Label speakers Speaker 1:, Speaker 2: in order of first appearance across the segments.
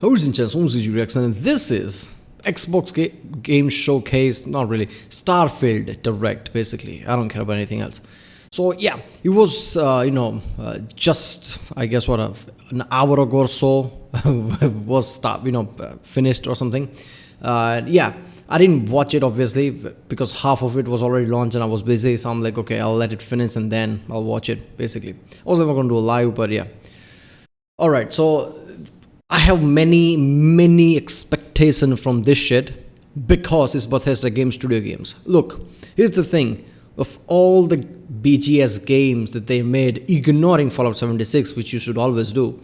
Speaker 1: Who's in chess? Who's in Reaction? And this is Xbox Game Showcase, not really, Starfield Direct, basically. I don't care about anything else. So yeah, it was, just, I guess, an hour ago or so was finished or something. Yeah, I didn't watch it, obviously, because half of it was already launched and I was busy. So I'm like, okay, I'll let it finish and then I'll watch it, basically. I was never going to do a live, but yeah. All right, so I have many expectations from this shit because it's Bethesda Game Studio games. Look, here's the thing. Of all the BGS games that they made, ignoring Fallout 76, which you should always do,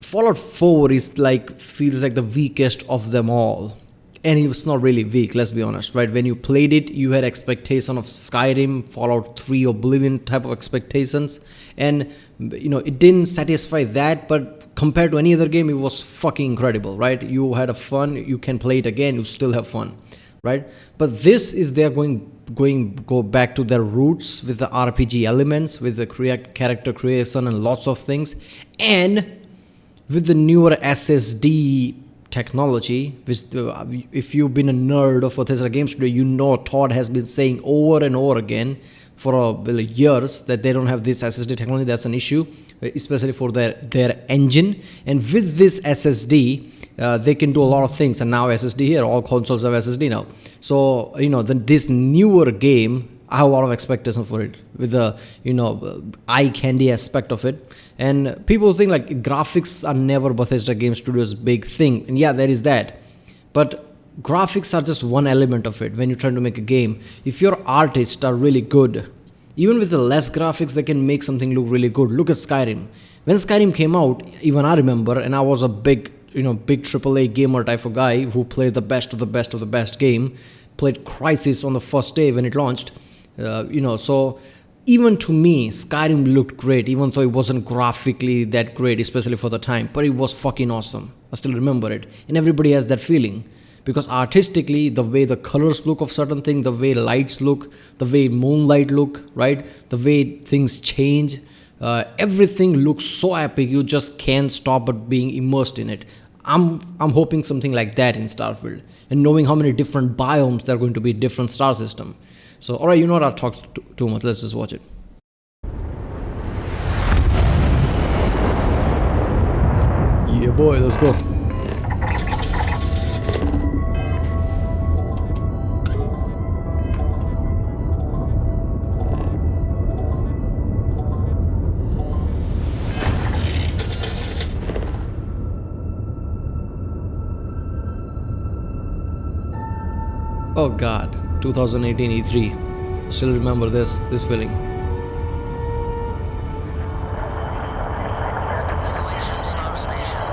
Speaker 1: Fallout 4 feels like the weakest of them all. And it was not really weak, let's be honest, right? When you played it, you had expectation of Skyrim, Fallout 3, Oblivion type of expectations. And, it didn't satisfy that, but compared to any other game, it was fucking incredible, right? You had a fun, you can play it again, you still have fun, right? But this is they're go back to their roots with the RPG elements, with the character creation and lots of things. And with the newer SSD technology, which if you've been a nerd of Bethesda Game Studio, Todd has been saying over and over again for years that they don't have this SSD technology. That's an issue, especially for their engine. And with this SSD, they can do a lot of things. And now SSD here, all consoles have SSD now. So this newer game, I have a lot of expectation for it with the eye candy aspect of it. And people think like graphics are never Bethesda Game Studio's big thing, and yeah, there is that. But graphics are just one element of it when you're trying to make a game. If your artists are really good, even with the less graphics, they can make something look really good. Look at Skyrim. When Skyrim came out, even I remember, and I was a big AAA gamer type of guy who played the best of the best of the best game, played Crysis on the first day when it launched. So even to me, Skyrim looked great, even though it wasn't graphically that great, especially for the time, but it was fucking awesome. I still remember it. And everybody has that feeling. Because artistically, the way the colors look of certain things, the way lights look, the way moonlight look, right? The way things change, everything looks so epic, you just can't stop but being immersed in it. I'm hoping something like that in Starfield. And knowing how many different biomes there are going to be in different star system. So, alright, you know what, I'll talk too much. Let's just watch it. Yeah, boy, let's go. Oh God. 2018 E3. Still remember this feeling.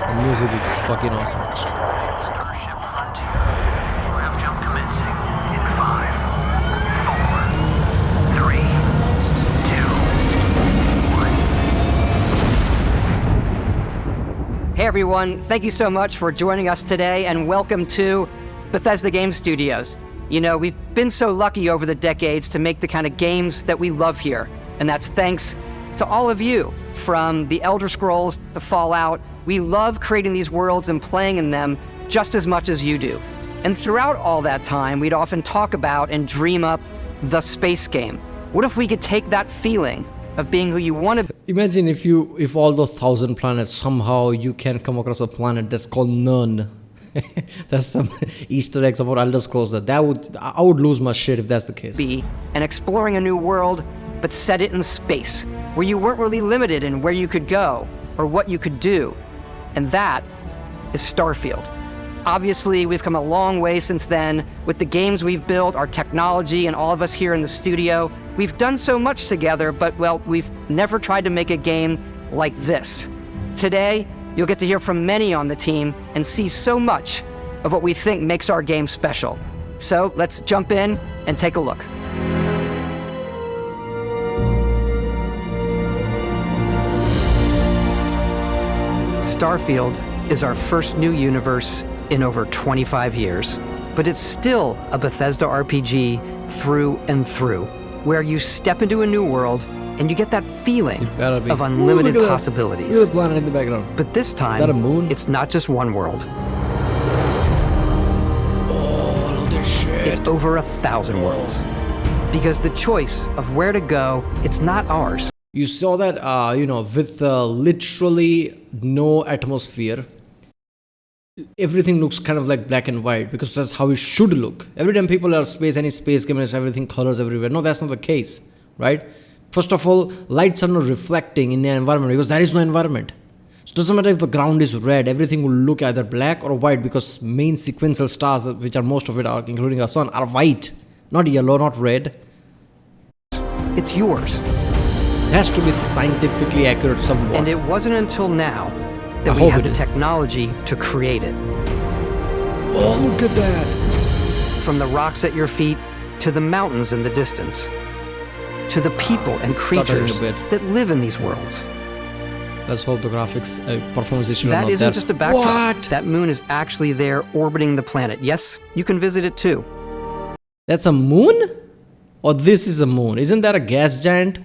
Speaker 1: The music is fucking awesome.
Speaker 2: Hey everyone, thank you so much for joining us today and welcome to Bethesda Game Studios. We've been so lucky over the decades to make the kind of games that we love here. And that's thanks to all of you, from the Elder Scrolls to Fallout. We love creating these worlds and playing in them just as much as you do. And throughout all that time, we'd often talk about and dream up the space game. What if we could take that feeling of being who you want to be?
Speaker 1: Imagine if all those 1,000 planets, somehow you can come across a planet that's called None. That's some Easter eggs about Elder Scrolls. I would lose my shit if that's the case.
Speaker 2: And exploring a new world, but set it in space, where you weren't really limited in where you could go or what you could do. And that is Starfield. Obviously, we've come a long way since then with the games we've built, our technology, and all of us here in the studio. We've done so much together, but we've never tried to make a game like this. Today, you'll get to hear from many on the team and see so much of what we think makes our game special. So let's jump in and take a look. Starfield is our first new universe in over 25 years, but it's still a Bethesda RPG through and through, where you step into a new world and you get that feeling
Speaker 1: It better be.
Speaker 2: of unlimited
Speaker 1: Ooh, look at that.
Speaker 2: possibilities.
Speaker 1: Look at the planet in the background.
Speaker 2: But this time,
Speaker 1: that a moon?
Speaker 2: it's not just one world.
Speaker 1: Oh, look at this shit.
Speaker 2: It's over 1,000 worlds. Because the choice of where to go, it's not ours.
Speaker 1: You saw that, with literally no atmosphere. Everything looks kind of like black and white because that's how it should look. Every time people are any space game, it's everything colors everywhere. No, that's not the case, right? First of all, lights are not reflecting in the environment because there is no environment. So it doesn't matter if the ground is red, everything will look either black or white because main sequential stars, which are most of it are, including our sun, are white, not yellow, not red.
Speaker 2: It's yours.
Speaker 1: It has to be scientifically accurate somewhat.
Speaker 2: And it wasn't until now that
Speaker 1: I
Speaker 2: we
Speaker 1: hope
Speaker 2: had
Speaker 1: it
Speaker 2: the
Speaker 1: is.
Speaker 2: technology to create it.
Speaker 1: Oh, look at that.
Speaker 2: From the rocks at your feet to the mountains in the distance, to the people and
Speaker 1: It's stuttering
Speaker 2: creatures
Speaker 1: a bit.
Speaker 2: that live in these worlds.
Speaker 1: Let's hope the graphics performance issue.
Speaker 2: That
Speaker 1: not
Speaker 2: isn't
Speaker 1: there.
Speaker 2: just a backdrop.
Speaker 1: What?
Speaker 2: That moon is actually there orbiting the planet. Yes, you can visit it too.
Speaker 1: That's a moon? Or this is a moon? Isn't that a gas giant?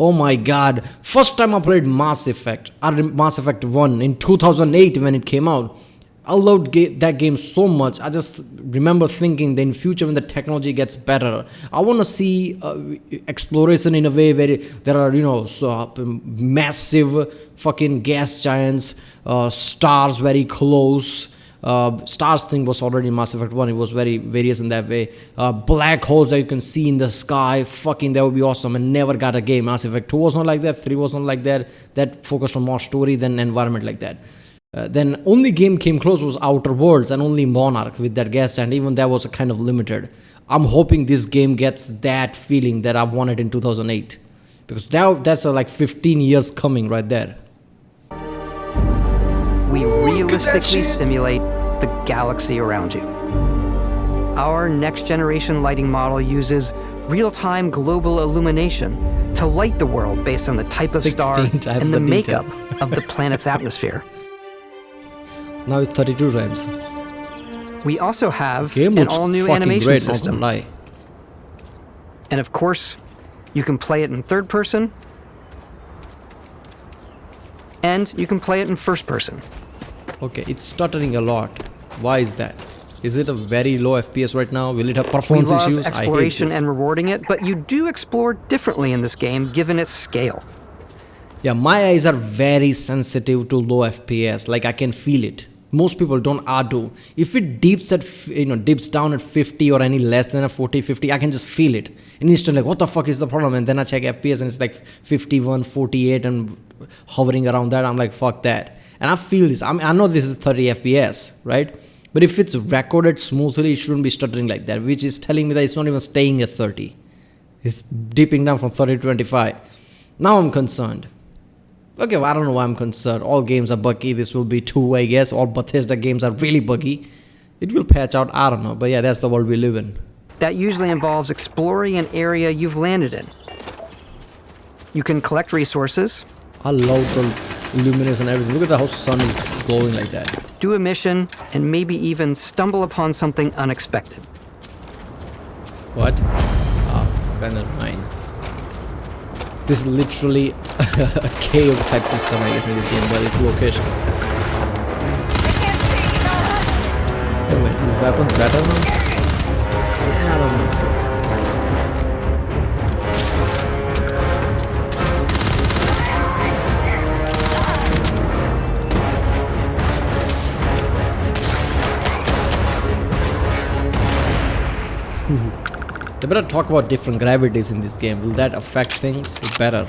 Speaker 1: Oh my god. First time I played Mass Effect, Mass Effect 1 in 2008 when it came out. I loved that game so much. I just remember thinking that in future when the technology gets better, I want to see exploration in a way where there are, massive fucking gas giants, stars very close. Stars thing was already Mass Effect 1. It was very various in that way. Black holes that you can see in the sky. Fucking that would be awesome. And never got a game. Mass Effect 2 was not like that. 3 was not like that. That focused on more story than environment like that. Then only game came close was Outer Worlds and only Monarch with that gas giant. Even that was a kind of limited. I'm hoping this game gets that feeling that I wanted in 2008. Because that's like 15 years coming right there.
Speaker 2: We realistically simulate the galaxy around you. Our next generation lighting model uses real-time global illumination to light the world based on the type of star
Speaker 1: 16 times
Speaker 2: and the
Speaker 1: the detail.
Speaker 2: makeup of the planet's atmosphere.
Speaker 1: Now it's 32 times.
Speaker 2: We also have
Speaker 1: Game
Speaker 2: an
Speaker 1: looks
Speaker 2: all-new
Speaker 1: fucking
Speaker 2: animation
Speaker 1: great, not
Speaker 2: system.
Speaker 1: gonna lie.
Speaker 2: And of course, you can play it in third person, and you can play it in first person.
Speaker 1: Okay, it's stuttering a lot. Why is that? Is it a very low FPS right now? Will it have
Speaker 2: We
Speaker 1: performance
Speaker 2: love
Speaker 1: issues? I hate
Speaker 2: exploration
Speaker 1: this.
Speaker 2: and rewarding it, but you do explore differently in this game given its scale.
Speaker 1: Yeah, my eyes are very sensitive to low FPS. Like I can feel it. Most people don't. I do. If it dips down at 50 or any less than a 40, 50, I can just feel it. And instantly, like, what the fuck is the problem? And then I check FPS and it's like 51, 48 and hovering around that. I'm like, fuck that. And I feel this. I know this is 30 FPS, right? But if it's recorded smoothly, it shouldn't be stuttering like that, which is telling me that it's not even staying at 30. It's dipping down from 30 to 25. Now I'm concerned. Okay, well, I don't know why I'm concerned. All games are buggy. This will be too, I guess. All Bethesda games are really buggy. It will patch out. I don't know. But yeah, that's the world we live in.
Speaker 2: That usually involves exploring an area you've landed in. You can collect resources,
Speaker 1: I love the luminous and everything. Look at the how sun is glowing like that.
Speaker 2: do a mission, and maybe even stumble upon something unexpected.
Speaker 1: What? Planet 9. This is literally a cave type system, I guess, in this game, but it's locations. Wait, his weapons better now? Yeah, I don't know. They better talk about different gravities in this game. Will that affect things? It better.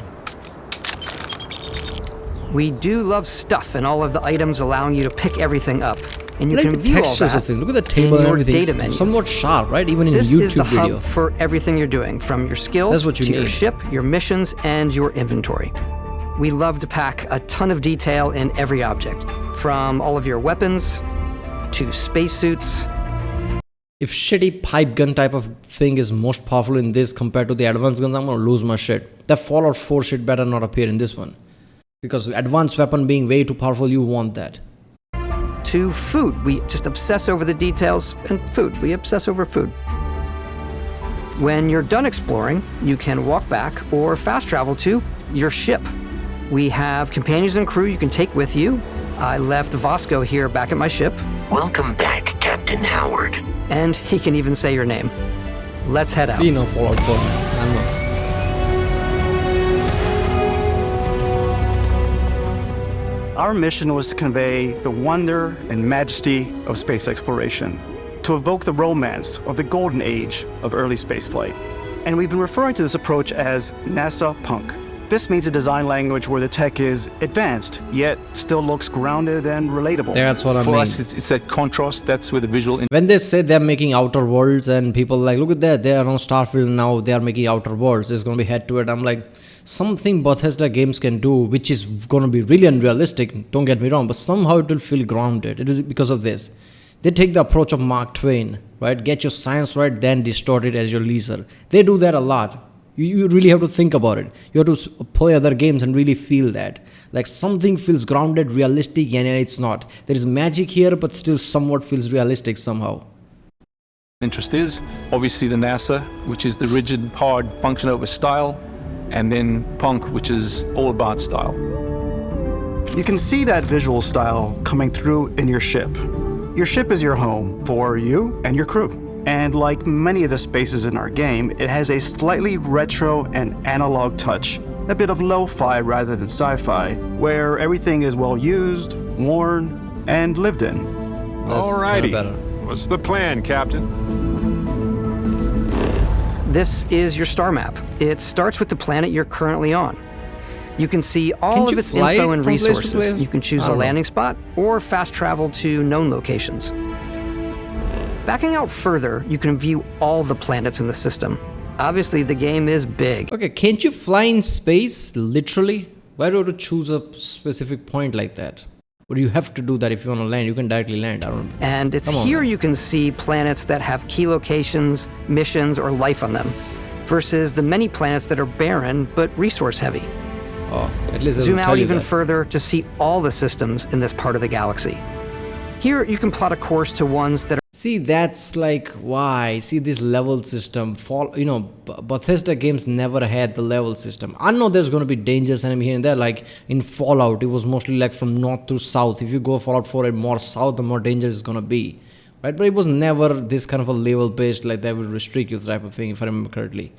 Speaker 2: We do love stuff, and all of the items allowing you to pick everything up. And you
Speaker 1: Like
Speaker 2: can
Speaker 1: the
Speaker 2: view all
Speaker 1: textures
Speaker 2: that
Speaker 1: of things. Look at the
Speaker 2: in
Speaker 1: table and
Speaker 2: your
Speaker 1: everything.
Speaker 2: data
Speaker 1: It's
Speaker 2: menu.
Speaker 1: somewhat sharp, right? Even in
Speaker 2: This
Speaker 1: a YouTube
Speaker 2: is the
Speaker 1: video.
Speaker 2: hub for everything you're doing, from your skills
Speaker 1: That's what you
Speaker 2: to your
Speaker 1: need.
Speaker 2: ship, your missions, and your inventory. We love to pack a ton of detail in every object, from all of your weapons to spacesuits.
Speaker 1: If shitty pipe gun type of thing is most powerful in this compared to the advanced guns, I'm gonna lose my shit. That Fallout 4 shit better not appear in this one. Because advanced weapon being way too powerful, you want that.
Speaker 2: To food, we just obsess over the details, and food, we obsess over food. When you're done exploring, you can walk back or fast travel to your ship. We have companions and crew you can take with you. I left Vasco here back at my ship.
Speaker 3: Welcome back, Captain Howard.
Speaker 2: And he can even say your name. Let's head out.
Speaker 1: You know, Fallout 4. I know.
Speaker 4: Our mission was to convey the wonder and majesty of space exploration, to evoke the romance of the golden age of early spaceflight. And we've been referring to this approach as NASA Punk. This means a design language where the tech is advanced, yet still looks grounded and relatable.
Speaker 1: That's what I mean.
Speaker 5: For us, it's that contrast. That's where the visual...
Speaker 1: When they say they're making outer worlds and people are like, look at that, they are on Starfield now, they are making outer worlds, there's going to be head to it. I'm like, something Bethesda games can do, which is going to be really unrealistic, don't get me wrong, but somehow it will feel grounded. It is because of this. They take the approach of Mark Twain, right? Get your science right, then distort it as your leisure. They do that a lot. You really have to think about it. You have to play other games and really feel that. Like something feels grounded, realistic, and it's not. There is magic here, but still somewhat feels realistic somehow.
Speaker 5: interest is. Obviously the NASA, which is the rigid, hard, function over style, and then punk, which is all about style.
Speaker 4: You can see that visual style coming through in your ship. Your ship is your home for you and your crew. And like many of the spaces in our game, it has a slightly retro and analog touch, a bit of lo-fi rather than sci-fi, where everything is well used, worn, and lived in.
Speaker 6: Alrighty. What's the plan, Captain?
Speaker 2: This is your star map. It starts with the planet you're currently on. You can see all of its info and resources. You can choose a landing spot or fast travel to known locations. Backing out further, you can view all the planets in the system. Obviously, the game is big.
Speaker 1: Okay, can't you fly in space, literally? Why do you have to choose a specific point like that? Or do you have to do that if you want to land? You can directly land, I don't know.
Speaker 2: And it's here you can see planets that have key locations, missions, or life on them, versus the many planets that are barren but resource-heavy.
Speaker 1: Oh, at least
Speaker 2: Zoom out even further to see all the systems in this part of the galaxy. Here, you can plot a course to ones that are...
Speaker 1: See, that's like, why? See, this level system, Bethesda games never had the level system. I know there's going to be dangerous enemy here and there, like in Fallout, it was mostly like from north to south. If you go Fallout 4 and more south, the more dangerous it's going to be. Right? But it was never this kind of a level-based, like that will restrict you type of thing, if I remember correctly.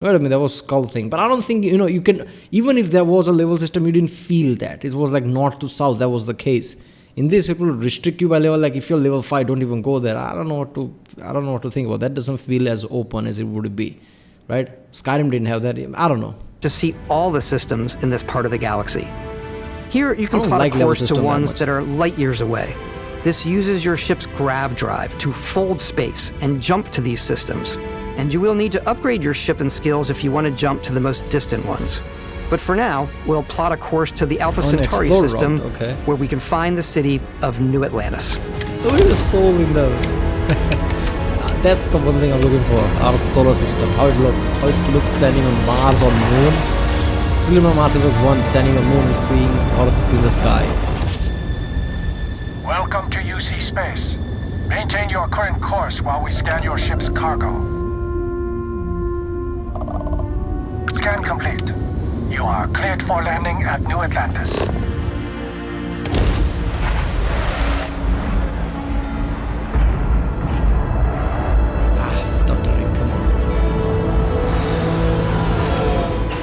Speaker 1: Right, I mean, that was skull thing. But I don't think, you can, even if there was a level system, you didn't feel that. It was like north to south, that was the case. In this, it will restrict you by level. Like if you're level 5, don't even go there. I don't know what to think about. That doesn't feel as open as it would be, right? Skyrim didn't have that. I don't know.
Speaker 2: To see all the systems in this part of the galaxy. Here, you can plot a course to ones that are light years away. This uses your ship's grav drive to fold space and jump to these systems. And you will need to upgrade your ship and skills if you want to jump to the most distant ones. But for now, we'll plot a course to the Alpha Centauri system, where we can find the city of New Atlantis.
Speaker 1: Look at the soul in there. That's the one thing I'm looking for, our solar system, how it looks. How it looks standing on Mars or Moon. Cinema Mass Effect 1 standing on Moon and seeing Earth in the sky.
Speaker 7: Welcome to UC Space. Maintain your current course while we scan your ship's cargo. Scan complete. You are cleared for landing at New Atlantis.
Speaker 1: Stuttering, come on.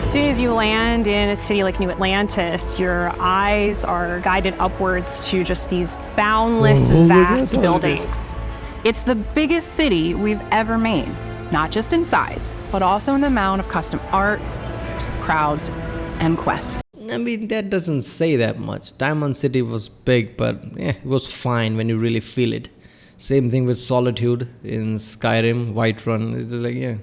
Speaker 8: As soon as you land in a city like New Atlantis, your eyes are guided upwards to just these boundless, vast buildings.
Speaker 9: It's the biggest city we've ever made, not just in size, but also in the amount of custom art, crowds, and quests.
Speaker 1: I mean, that doesn't say that much. Diamond City was big, but it was fine when you really feel it. Same thing with Solitude in Skyrim, Whiterun. It's like,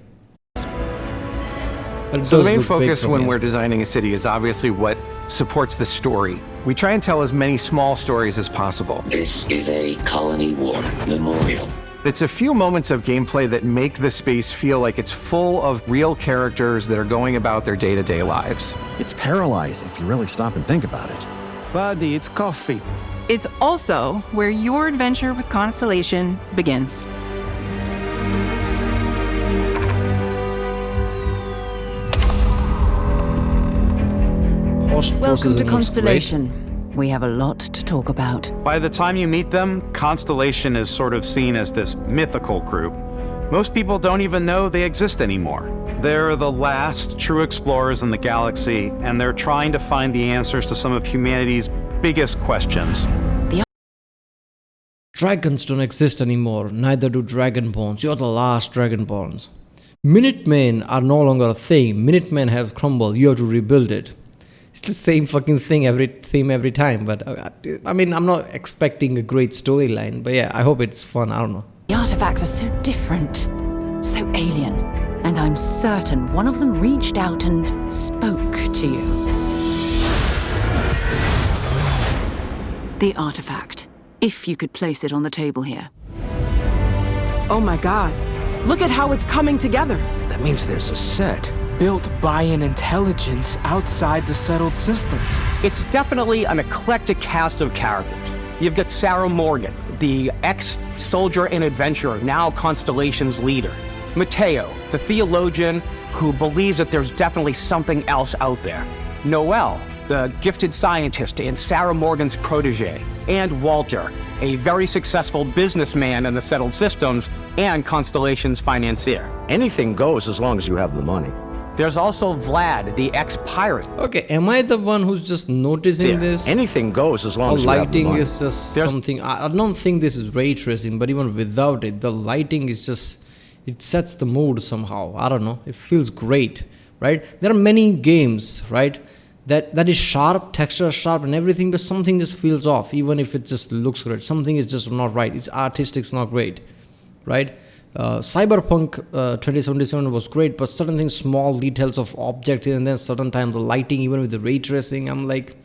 Speaker 1: But
Speaker 10: so the main focus when we're designing a city is obviously what supports the story. We try and tell as many small stories as possible.
Speaker 3: This is a Colony War memorial.
Speaker 10: It's a few moments of gameplay that make the space feel like it's full of real characters that are going about their day-to-day lives.
Speaker 11: It's paralyzing if you really stop and think about it.
Speaker 4: Buddy, it's coffee.
Speaker 9: It's also where your adventure with Constellation begins.
Speaker 12: Welcome to
Speaker 1: looks
Speaker 12: Constellation. We have a lot to talk about.
Speaker 4: By the time you meet them, Constellation is sort of seen as this mythical group. Most people don't even know they exist anymore. They're the last true explorers in the galaxy, and they're trying to find the answers to some of humanity's biggest questions.
Speaker 1: Dragons don't exist anymore, neither do Dragonborns. You're the last Dragonborns. Minutemen are no longer a thing. Minutemen have crumbled. You have to rebuild it. It's the same fucking thing every time. But I mean, I'm not expecting a great storyline. But yeah, I hope it's fun. I don't know.
Speaker 12: The artifacts are so different, so alien, and I'm certain one of them reached out and spoke to you. The artifact. If you could place it on the table here.
Speaker 13: Oh my god. Look at how it's coming together.
Speaker 14: That means there's a set built by an intelligence outside the settled systems.
Speaker 15: It's definitely an eclectic cast of characters. You've got Sarah Morgan, the ex-soldier and adventurer, now Constellation's leader. Mateo, the theologian who believes that there's definitely something else out there. Noel, the gifted scientist and Sarah Morgan's protege. And Walter, a very successful businessman in the settled systems and Constellation's financier.
Speaker 14: Anything goes as long as you have the money.
Speaker 15: There's also Vlad, the ex-pirate.
Speaker 1: Okay, am I the one who's just noticing this?
Speaker 14: Anything goes as long as you have the
Speaker 1: lighting
Speaker 14: money.
Speaker 1: is just something. I don't think this is ray tracing, but even without it, the lighting is just, it sets the mood somehow. I don't know. It feels great, right? There are many games, right? That is sharp, texture sharp and everything, but something just feels off, even if it just looks great. Something is just not right. It's artistic, it's not great, right? Cyberpunk 2077 was great, but certain things, small details of object and then certain times the lighting, even with the ray tracing, I'm like,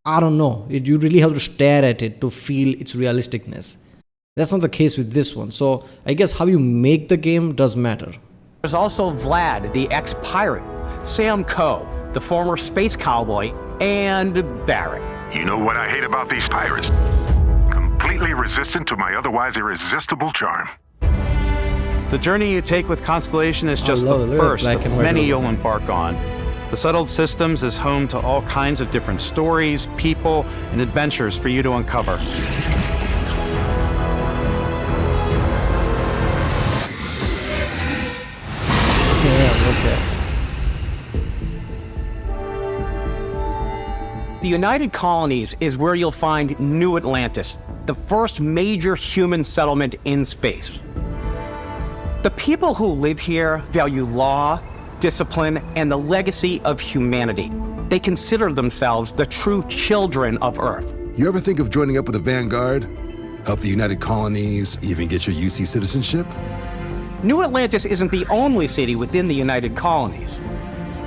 Speaker 1: I don't know. You really have to stare at it to feel its realisticness. That's not the case with this one. So I guess how you make the game does matter.
Speaker 15: There's also Vlad, the ex-pirate, Sam Coe, the former space cowboy, and Barrett.
Speaker 16: You know what I hate about these pirates? Completely resistant to my otherwise irresistible charm.
Speaker 4: The journey you take with Constellation is just the first of many you'll embark on. The settled systems is home to all kinds of different stories, people, and adventures for you to uncover.
Speaker 15: The United Colonies is where you'll find New Atlantis, the first major human settlement in space. The people who live here value law, discipline, and the legacy of humanity. They consider themselves the true children of Earth.
Speaker 17: You ever think of joining up with the Vanguard? Help the United Colonies, even get your UC citizenship?
Speaker 15: New Atlantis isn't the only city within the United Colonies.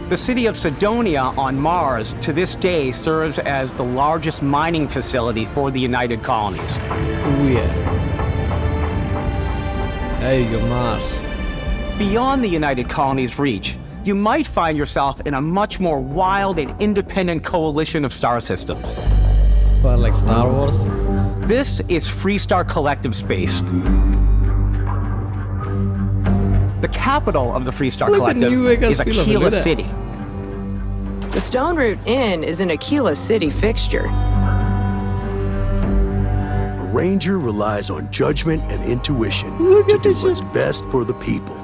Speaker 15: The city of Sidonia on Mars to this day serves as the largest mining facility for the United Colonies.
Speaker 1: Oh yeah. There you go, Mars.
Speaker 15: Beyond the United Colonies' reach, you might find yourself in a much more wild and independent coalition of star systems.
Speaker 1: Well, like Star Wars?
Speaker 15: This is Freestar Collective Space. The capital of the Freestar Collective is Aquila City.
Speaker 18: The Stone Root Inn is an Aquila City fixture.
Speaker 19: A ranger relies on judgment and intuition to do what's best for the people.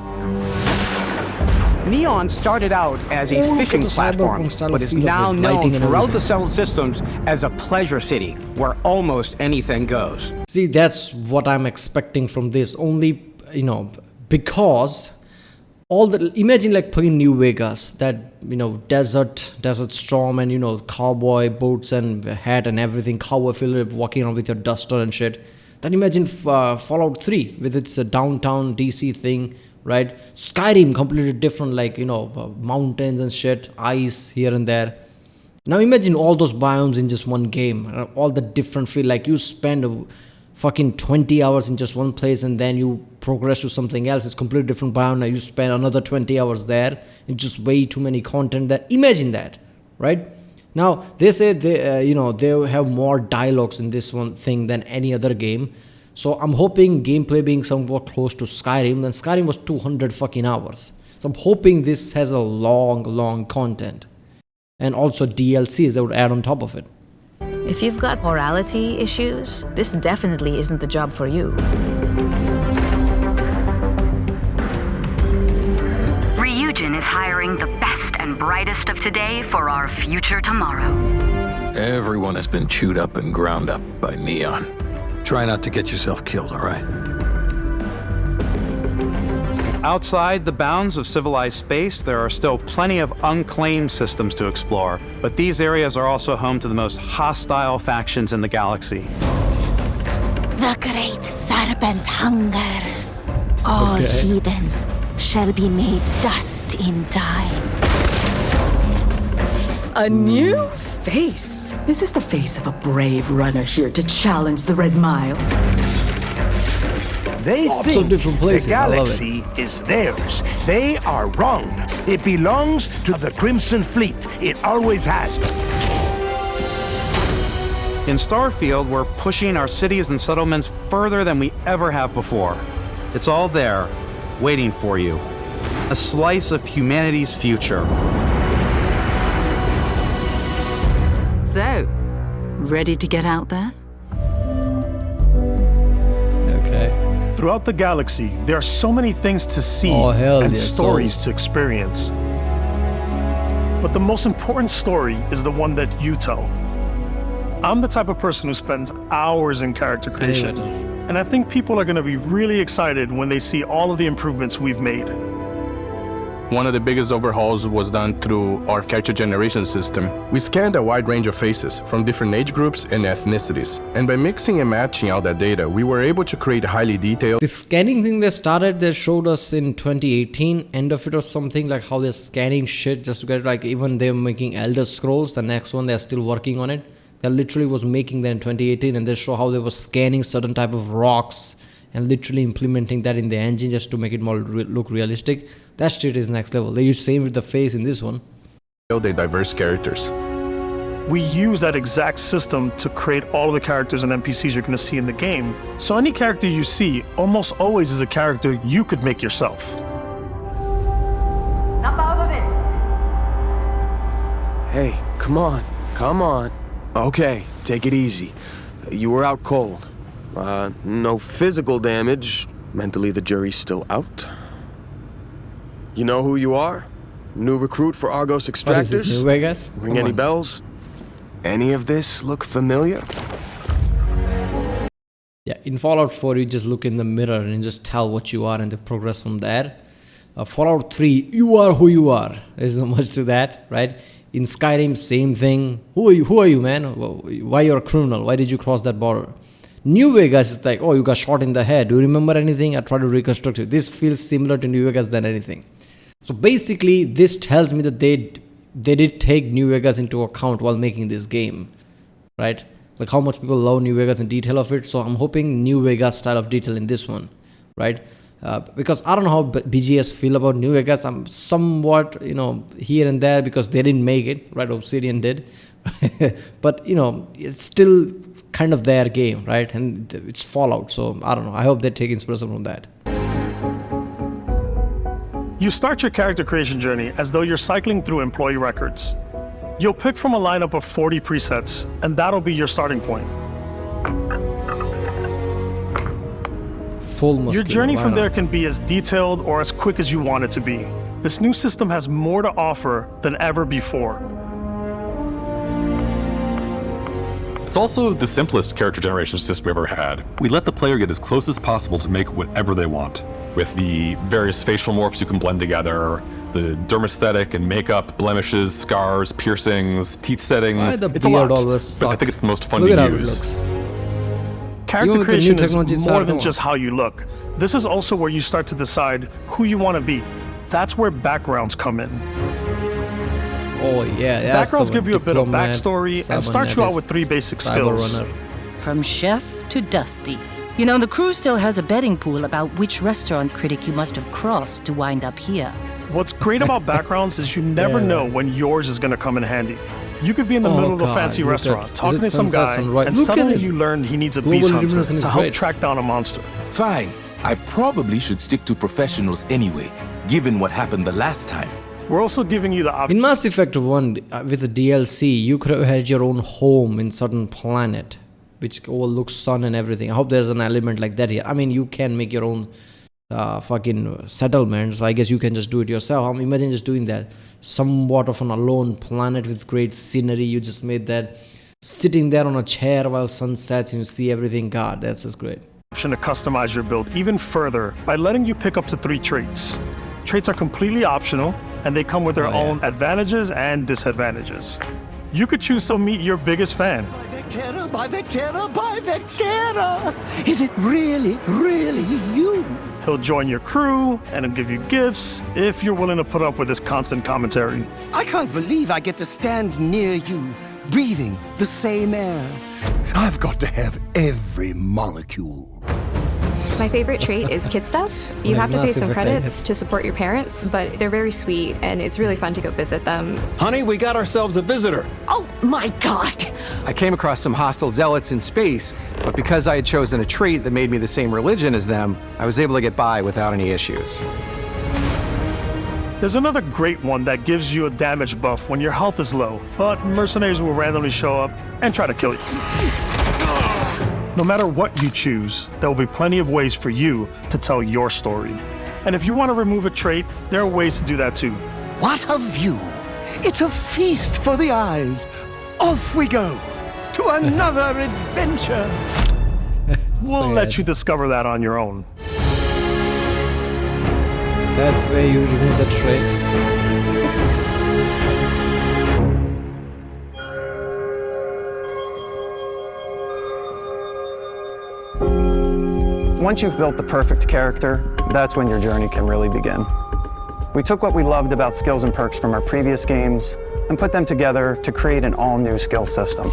Speaker 15: Neon started out as a fishing platform, but is now known throughout the settled systems as a pleasure city where almost anything goes.
Speaker 1: See, that's what I'm expecting from this. Only, because imagine like playing New Vegas, that, desert storm and, cowboy boots and hat and everything, cowboy feel walking around with your duster and shit. Then imagine Fallout 3 with its downtown DC thing, right? Skyrim, completely different, like, mountains and shit, ice here and there. Now imagine all those biomes in just one game, all the different feel, like you spend fucking 20 hours in just one place and then you progress to something else. It's completely different biome. Now you spend another 20 hours there and just way too many content there. Imagine that, right? Now they say they have more dialogues in this one thing than any other game. So I'm hoping gameplay being somewhat close to Skyrim, and Skyrim was 200 fucking hours. So I'm hoping this has a long content. and also DLCs that would add on top of it.
Speaker 20: If you've got morality issues, this definitely isn't the job for you.
Speaker 21: Ryujin is hiring the best and brightest of today for our future tomorrow.
Speaker 19: Everyone has been chewed up and ground up by Neon. Try not to get yourself killed, all right?
Speaker 4: Outside the bounds of civilized space, there are still plenty of unclaimed systems to explore, but these areas are also home to the most hostile factions in the galaxy.
Speaker 12: The great serpent hungers. All heathens shall be made dust in time.
Speaker 22: A new face. Is this the face of a brave runner here to challenge the Red Mile?
Speaker 23: They think the galaxy is theirs. They are wrong. It belongs to the Crimson Fleet. It always has.
Speaker 4: In Starfield, we're pushing our cities and settlements further than we ever have before. It's all there, waiting for you. A slice of humanity's future.
Speaker 22: So, ready to get out there?
Speaker 1: Okay.
Speaker 24: Throughout the galaxy, there are so many things to see and stories to experience. But the most important story is the one that you tell. I'm the type of person who spends hours in character creation, and I think people are going to be really excited when they see all of the improvements we've made.
Speaker 5: One of the biggest overhauls was done through our character generation system.
Speaker 25: We scanned a wide range of faces from different age groups and ethnicities. And by mixing and matching out that data, we were able to create highly detailed...
Speaker 1: The scanning thing they showed us in 2018, end of it or something, like how they're scanning shit just to get it, like even they're making Elder Scrolls, the next one, they're still working on it. They literally was making that in 2018, and they show how they were scanning certain type of rocks and literally implementing that in the engine just to make it more look realistic. That shit is next level. They use same with the face in this one.
Speaker 25: ...the diverse characters.
Speaker 24: We use that exact system to create all of the characters and NPCs you're going to see in the game. So any character you see almost always is a character you could make yourself.
Speaker 22: Snap out of it!
Speaker 14: Hey, come on. Come on. Okay, take it easy. You were out cold. No physical damage. Mentally, the jury's still out. You know who you are? New recruit for Argos Extractors?
Speaker 1: What is this, New Vegas?
Speaker 14: Ring any bells? Any of this look familiar?
Speaker 1: Yeah, in Fallout 4, you just look in the mirror and just tell what you are and then progress from there. Fallout 3, you are who you are. There's so much to that, right? In Skyrim, same thing. Who are you, man? Why you're a criminal? Why did you cross that border? New Vegas is like, oh, you got shot in the head. Do you remember anything? I try to reconstruct it. This feels similar to New Vegas than anything. So basically, this tells me that they did take New Vegas into account while making this game, right? Like how much people love New Vegas and detail of it. So I'm hoping New Vegas style of detail in this one, right? Because I don't know how BGS feel about New Vegas. I'm somewhat, here and there because they didn't make it, right? Obsidian did. But, it's still kind of their game, right? And it's Fallout. So I don't know. I hope they take inspiration from that.
Speaker 24: You start your character creation journey as though you're cycling through employee records. You'll pick from a lineup of 40 presets, and that'll be your starting point. Your journey from there can be as detailed or as quick as you want it to be. This new system has more to offer than ever before.
Speaker 26: It's also the simplest character generation system we've ever had. We let the player get as close as possible to make whatever they want. With the various facial morphs you can blend together, the dermesthetic and makeup, blemishes, scars, piercings, teeth settings. It's a lot, but I think it's the most fun to use.
Speaker 24: Character creation is more than just how you look. This is also where you start to decide who you want to be. That's where backgrounds come in.
Speaker 1: Oh yeah,
Speaker 24: backgrounds give you a bit of backstory and start you out with 3 basic skills.
Speaker 27: From chef to Dusty. You know, the crew still has a betting pool about which restaurant critic you must have crossed to wind up here.
Speaker 24: What's great about backgrounds is you never know when yours is going to come in handy. You could be in the middle of a fancy restaurant, talking to some guy, and suddenly you learn he needs a beast hunter to help track down a monster.
Speaker 28: Fine. I probably should stick to professionals anyway, given what happened the last time.
Speaker 24: We're also giving you the option.
Speaker 1: In Mass Effect 1, with the DLC, you could have had your own home in certain planet, which overlooks sun and everything. I hope there's an element like that here. I mean, you can make your own fucking settlement, so I guess you can just do it yourself. Imagine just doing that. Somewhat of an alone planet with great scenery. You just made that, sitting there on a chair while sun sets and you see everything. God, that's just great.
Speaker 24: Option to customize your build even further by letting you pick up to 3 traits. Traits are completely optional, and they come with their own advantages and disadvantages. You could choose to meet your biggest fan.
Speaker 23: By Vectera! Is it really, really you?
Speaker 24: He'll join your crew, and he'll give you gifts if you're willing to put up with his constant commentary.
Speaker 23: I can't believe I get to stand near you, breathing the same air. I've got to have every molecule.
Speaker 2: My favorite trait is kid stuff. You have to pay some credits to support your parents, but they're very sweet, and it's really fun to go visit them.
Speaker 3: Honey, we got ourselves a visitor.
Speaker 22: Oh my God!
Speaker 6: I came across some hostile zealots in space, but because I had chosen a trait that made me the same religion as them, I was able to get by without any issues.
Speaker 24: There's another great one that gives you a damage buff when your health is low, but mercenaries will randomly show up and try to kill you. No matter what you choose, there will be plenty of ways for you to tell your story. And if you want to remove a trait, there are ways to do that too.
Speaker 23: What a view! It's a feast for the eyes. Off we go to another adventure.
Speaker 24: We'll let you discover that on your own.
Speaker 1: That's where you remove the trait.
Speaker 4: Once you've built the perfect character, that's when your journey can really begin. We took what we loved about skills and perks from our previous games and put them together to create an all-new skill system.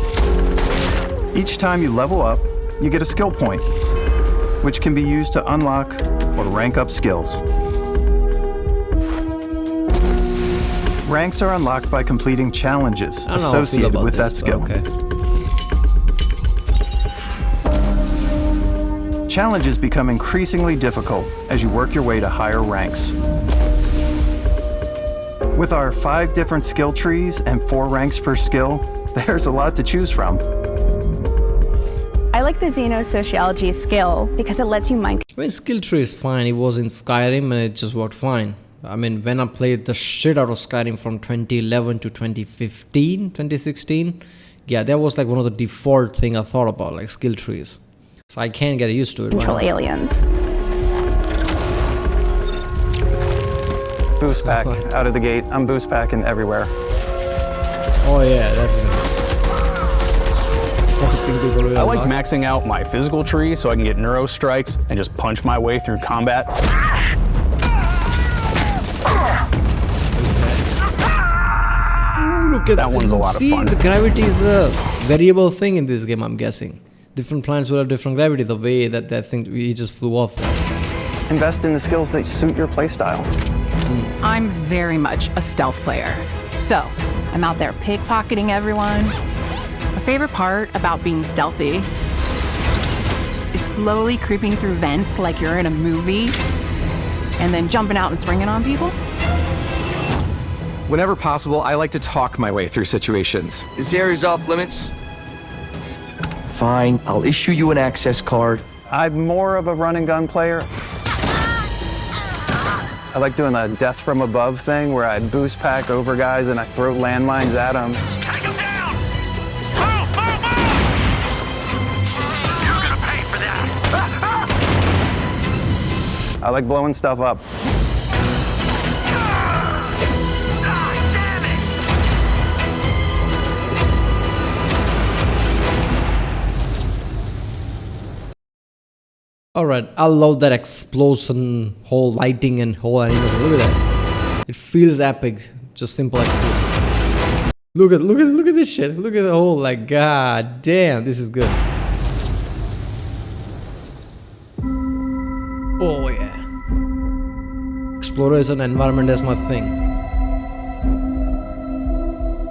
Speaker 4: Each time you level up, you get a skill point, which can be used to unlock or rank up skills. Ranks are unlocked by completing challenges associated with that skill.
Speaker 1: Okay.
Speaker 4: Challenges become increasingly difficult as you work your way to higher ranks. With our 5 different skill trees and 4 ranks per skill, there's a lot to choose from.
Speaker 7: I like the xenosociology skill because it lets you mind.
Speaker 1: I mean, skill tree is fine. It was in Skyrim and it just worked fine. I mean, when I played the shit out of Skyrim from 2011 to 2015, 2016, yeah, that was like one of the default thing I thought about, like skill trees. So I can't get used to it.
Speaker 7: Control aliens.
Speaker 4: Boost pack out of the gate. I'm boost packing everywhere.
Speaker 1: Oh yeah, definitely. It's the first thing people will
Speaker 8: I like
Speaker 1: unlock.
Speaker 8: maxing out my physical tree so I can get neuro strikes and just punch my way through combat.
Speaker 1: Ooh, look at
Speaker 8: that one's a lot of fun.
Speaker 1: See, the gravity is a variable thing in this game, I'm guessing. Different planets will have different gravity, the way that thing, we just flew off there.
Speaker 4: Invest in the skills that suit your playstyle.
Speaker 9: I'm very much a stealth player. So, I'm out there pickpocketing everyone. My favorite part about being stealthy is slowly creeping through vents like you're in a movie and then jumping out and springing on people.
Speaker 6: Whenever possible, I like to talk my way through situations.
Speaker 19: This area's off limits. Fine, I'll issue you an access card.
Speaker 4: I'm more of a run and gun player. I like doing the death from above thing where I boost pack over guys and I throw landmines at them.
Speaker 16: Take him down! Move, move, move! You're gonna pay for that!
Speaker 4: I like blowing stuff up.
Speaker 1: Alright, I love that explosion, whole lighting and whole animation. Look at that. It feels epic. Just simple explosion. Look at this shit. Look at the whole, like, god damn, this is good. Oh yeah. Exploration environment is my thing.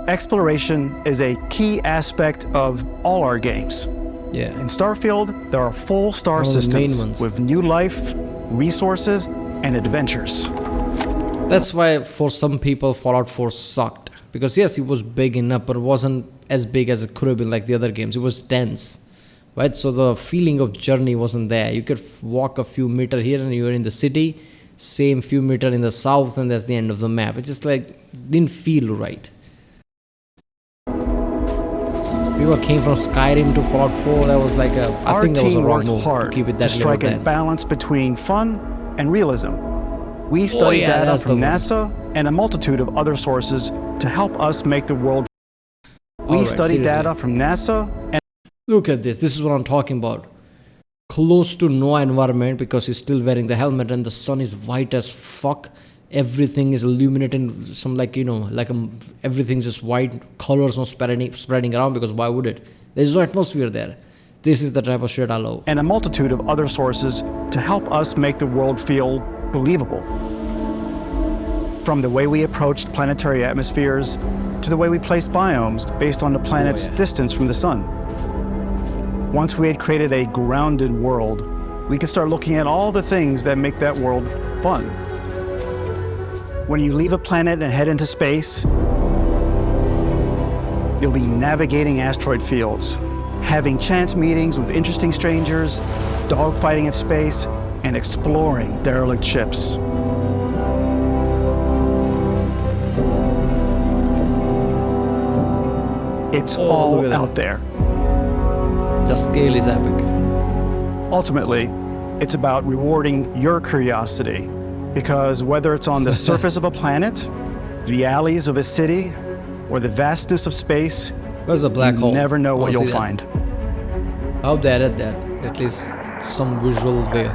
Speaker 24: Exploration is a key aspect of all our games.
Speaker 1: Yeah.
Speaker 24: In Starfield, there are full star systems with new life, resources, and adventures.
Speaker 1: That's why for some people Fallout 4 sucked. Because yes, it was big enough, but it wasn't as big as it could have been like the other games. It was dense, right? So the feeling of journey wasn't there. You could walk a few meters here and you're in the city, same few meters in the south, and that's the end of the map. It just like didn't feel right. People came from Skyrim to Fallout 4. That was like I think that was a wrong move to keep it that
Speaker 4: to strike a balance between fun and realism. We study data from NASA and a multitude of other sources to help us make the world. We study data from NASA and
Speaker 1: look at this. This is what I'm talking about. Close to no environment because he's still wearing the helmet and the sun is white as fuck. Everything is illuminating, some everything's just white, colors not spreading around because why would it? There's no atmosphere there. This is the type of shit I love.
Speaker 4: And a multitude of other sources to help us make the world feel believable. From the way we approached planetary atmospheres to the way we placed biomes based on the planet's distance from the sun. Once we had created a grounded world, we could start looking at all the things that make that world fun. When you leave a planet and head into space, you'll be navigating asteroid fields, having chance meetings with interesting strangers, dogfighting in space, and exploring derelict ships. It's all out there.
Speaker 1: The scale is epic.
Speaker 4: Ultimately, it's about rewarding your curiosity. Because whether it's on the surface of a planet, the alleys of a city, or the vastness of space,
Speaker 1: there's a black hole.
Speaker 4: You never know what you'll find.
Speaker 1: I hope they added that. At least some visual way.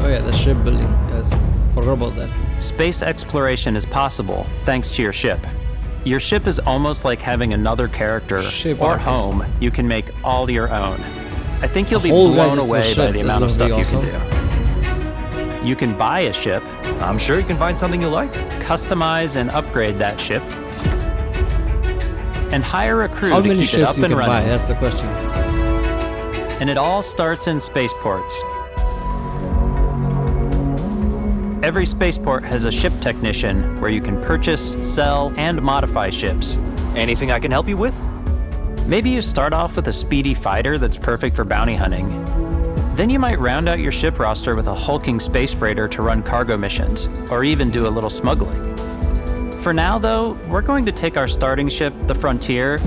Speaker 1: Oh yeah, the ship building. Yes, forgot about that.
Speaker 10: Space exploration is possible thanks to your ship. Your ship is almost like having another character or home you can make all your own. I think you'll be blown away by the amount of stuff you can do. You can buy a ship.
Speaker 11: I'm sure you can find something you like.
Speaker 10: Customize and upgrade that ship. And hire a crew to keep it up and running.
Speaker 1: Buy? That's the question.
Speaker 10: And it all starts in spaceports. Every spaceport has a ship technician where you can purchase, sell, and modify ships.
Speaker 11: Anything I can help you with?
Speaker 10: Maybe you start off with a speedy fighter that's perfect for bounty hunting. Then you might round out your ship roster with a hulking space freighter to run cargo missions, or even do a little smuggling. For now, though, we're going to take our starting ship, the Frontier,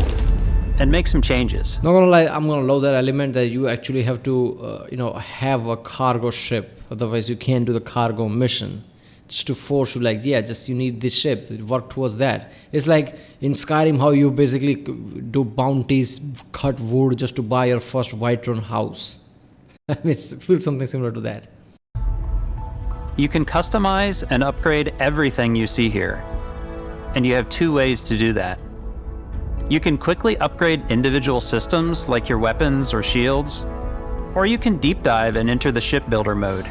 Speaker 10: and make some changes.
Speaker 1: Not gonna lie, I'm gonna load that element that you actually have to, have a cargo ship. Otherwise, you can't do the cargo mission. Just to force you, you need this ship. Work towards that. It's like in Skyrim, how you basically do bounties, cut wood just to buy your first Whiterun house. It feels something similar to that.
Speaker 10: You can customize and upgrade everything you see here. And you have two ways to do that. You can quickly upgrade individual systems like your weapons or shields, or you can deep dive and enter the shipbuilder mode.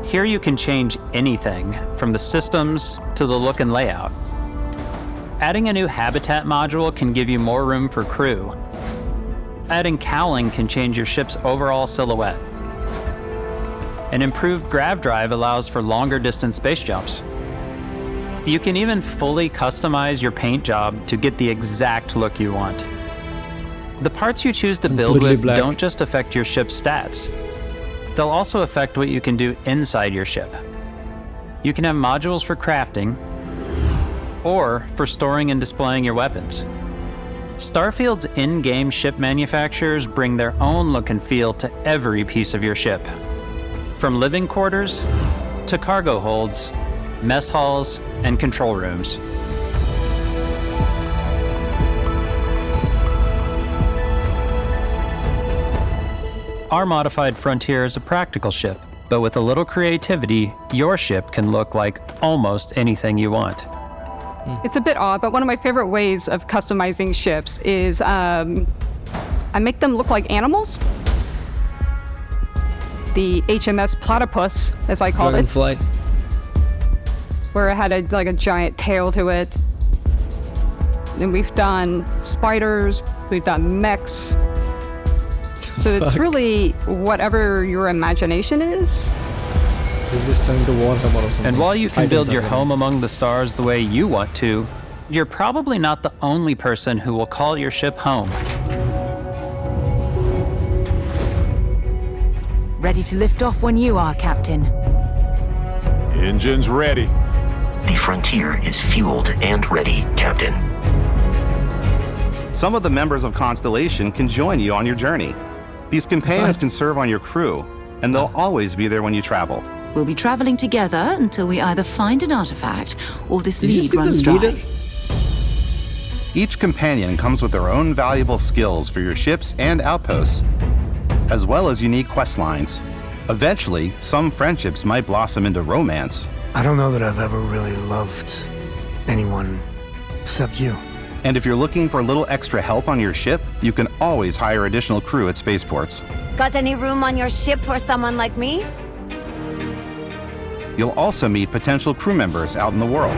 Speaker 10: Here you can change anything, from the systems to the look and layout. Adding a new habitat module can give you more room for crew. Adding cowling can change your ship's overall silhouette. An improved grav drive allows for longer distance space jumps. You can even fully customize your paint job to get the exact look you want. The parts you choose to build with don't just affect your ship's stats. They'll also affect what you can do inside your ship. You can have modules for crafting or for storing and displaying your weapons. Starfield's in-game ship manufacturers bring their own look and feel to every piece of your ship. From living quarters to cargo holds, mess halls, and control rooms. Our modified Frontier is a practical ship, but with a little creativity, your ship can look like almost anything you want.
Speaker 13: It's a bit odd, but one of my favorite ways of customizing ships is I make them look like animals. The HMS Platypus, as I called
Speaker 1: Dragonfly.
Speaker 13: it. Where it had a giant tail to it. And we've done spiders, we've done mechs. So it's really whatever your imagination is.
Speaker 1: Is this turning to Warhammer or something?
Speaker 10: And while you can
Speaker 1: Titans
Speaker 10: build your
Speaker 1: are
Speaker 10: home among the stars the way you want to, you're probably not the only person who will call your ship home.
Speaker 22: Ready to lift off when you are, Captain.
Speaker 3: Engines ready.
Speaker 5: The Frontier is fueled and ready, Captain.
Speaker 12: Some of the members of Constellation can join you on your journey. These companions can serve on your crew, and they'll always be there when you travel.
Speaker 22: We'll be traveling together until we either find an artifact or this lead runs dry.
Speaker 12: Each companion comes with their own valuable skills for your ships and outposts, as well as unique quest lines. Eventually, some friendships might blossom into romance.
Speaker 23: I don't know that I've ever really loved anyone except you.
Speaker 12: And if you're looking for a little extra help on your ship, you can always hire additional crew at spaceports.
Speaker 15: Got any room on your ship for someone like me?
Speaker 12: You'll also meet potential crew members out in the world.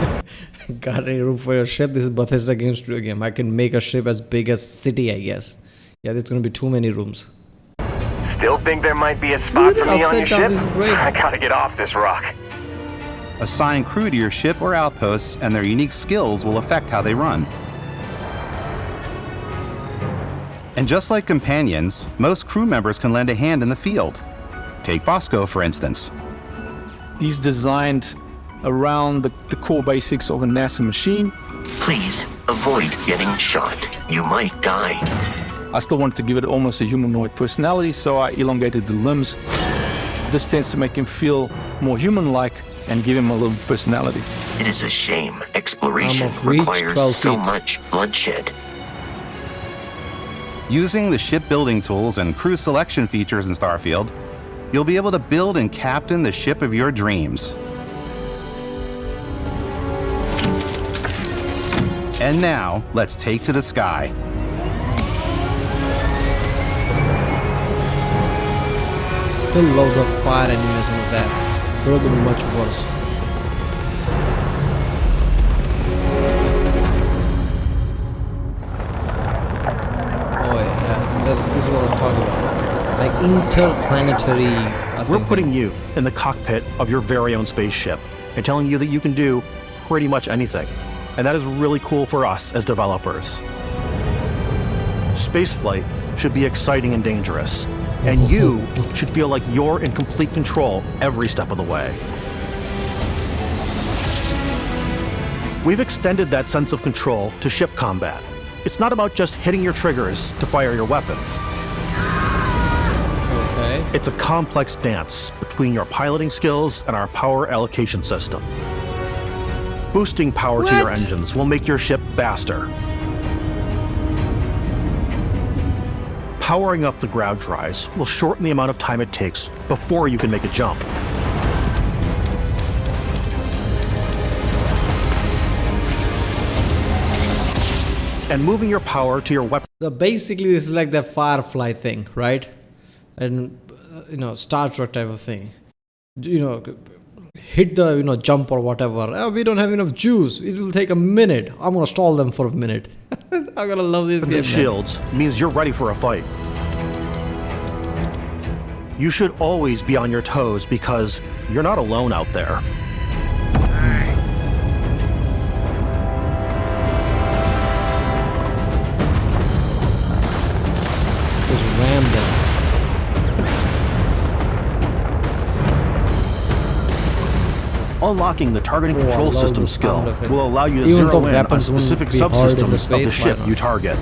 Speaker 1: Got any room for your ship? This is Bethesda Game Studio game. I can make a ship as big as city, I guess. Yeah, there's gonna be too many rooms.
Speaker 17: Still think there might be a spot for me on your ship?
Speaker 1: This is great.
Speaker 17: I gotta get off this rock.
Speaker 12: Assign crew to your ship or outposts, and their unique skills will affect how they run. And just like companions, most crew members can lend a hand in the field. Take Bosco, for instance.
Speaker 8: He's designed around the core basics of a NASA machine.
Speaker 5: Please avoid getting shot. You might die.
Speaker 8: I still wanted to give it almost a humanoid personality, so I elongated the limbs. This tends to make him feel more human-like and give him a little personality.
Speaker 5: It is a shame exploration requires so much bloodshed.
Speaker 12: Using the shipbuilding tools and crew selection features in Starfield, you'll be able to build and captain the ship of your dreams. And now, let's take to the sky.
Speaker 1: Still love the fire animation of that. Would have been much worse. Oh yeah, yes, this is what I'm talking about. Like interplanetary.
Speaker 24: We're putting you in the cockpit of your very own spaceship and telling you that you can do pretty much anything. And that is really cool for us as developers. Spaceflight should be exciting and dangerous. And you should feel like you're in complete control every step of the way. We've extended that sense of control to ship combat. It's not about just hitting your triggers to fire your weapons.
Speaker 1: Okay.
Speaker 24: It's a complex dance between your piloting skills and our power allocation system. Boosting power to your engines will make your ship faster. Powering up the ground drives will shorten the amount of time it takes before you can make a jump. And moving your power to your weapon.
Speaker 1: So basically, this is like the Firefly thing, right? And Star Trek type of thing. Hit the jump or whatever. Oh, we don't have enough juice. It will take a minute. I'm gonna stall them for a minute. I'm gonna love this game.
Speaker 24: Shields means you're ready for a fight. You should always be on your toes because you're not alone out there.
Speaker 1: Just ram them.
Speaker 24: Unlocking the targeting control system skill will allow you to zero in on specific subsystems of the ship you target.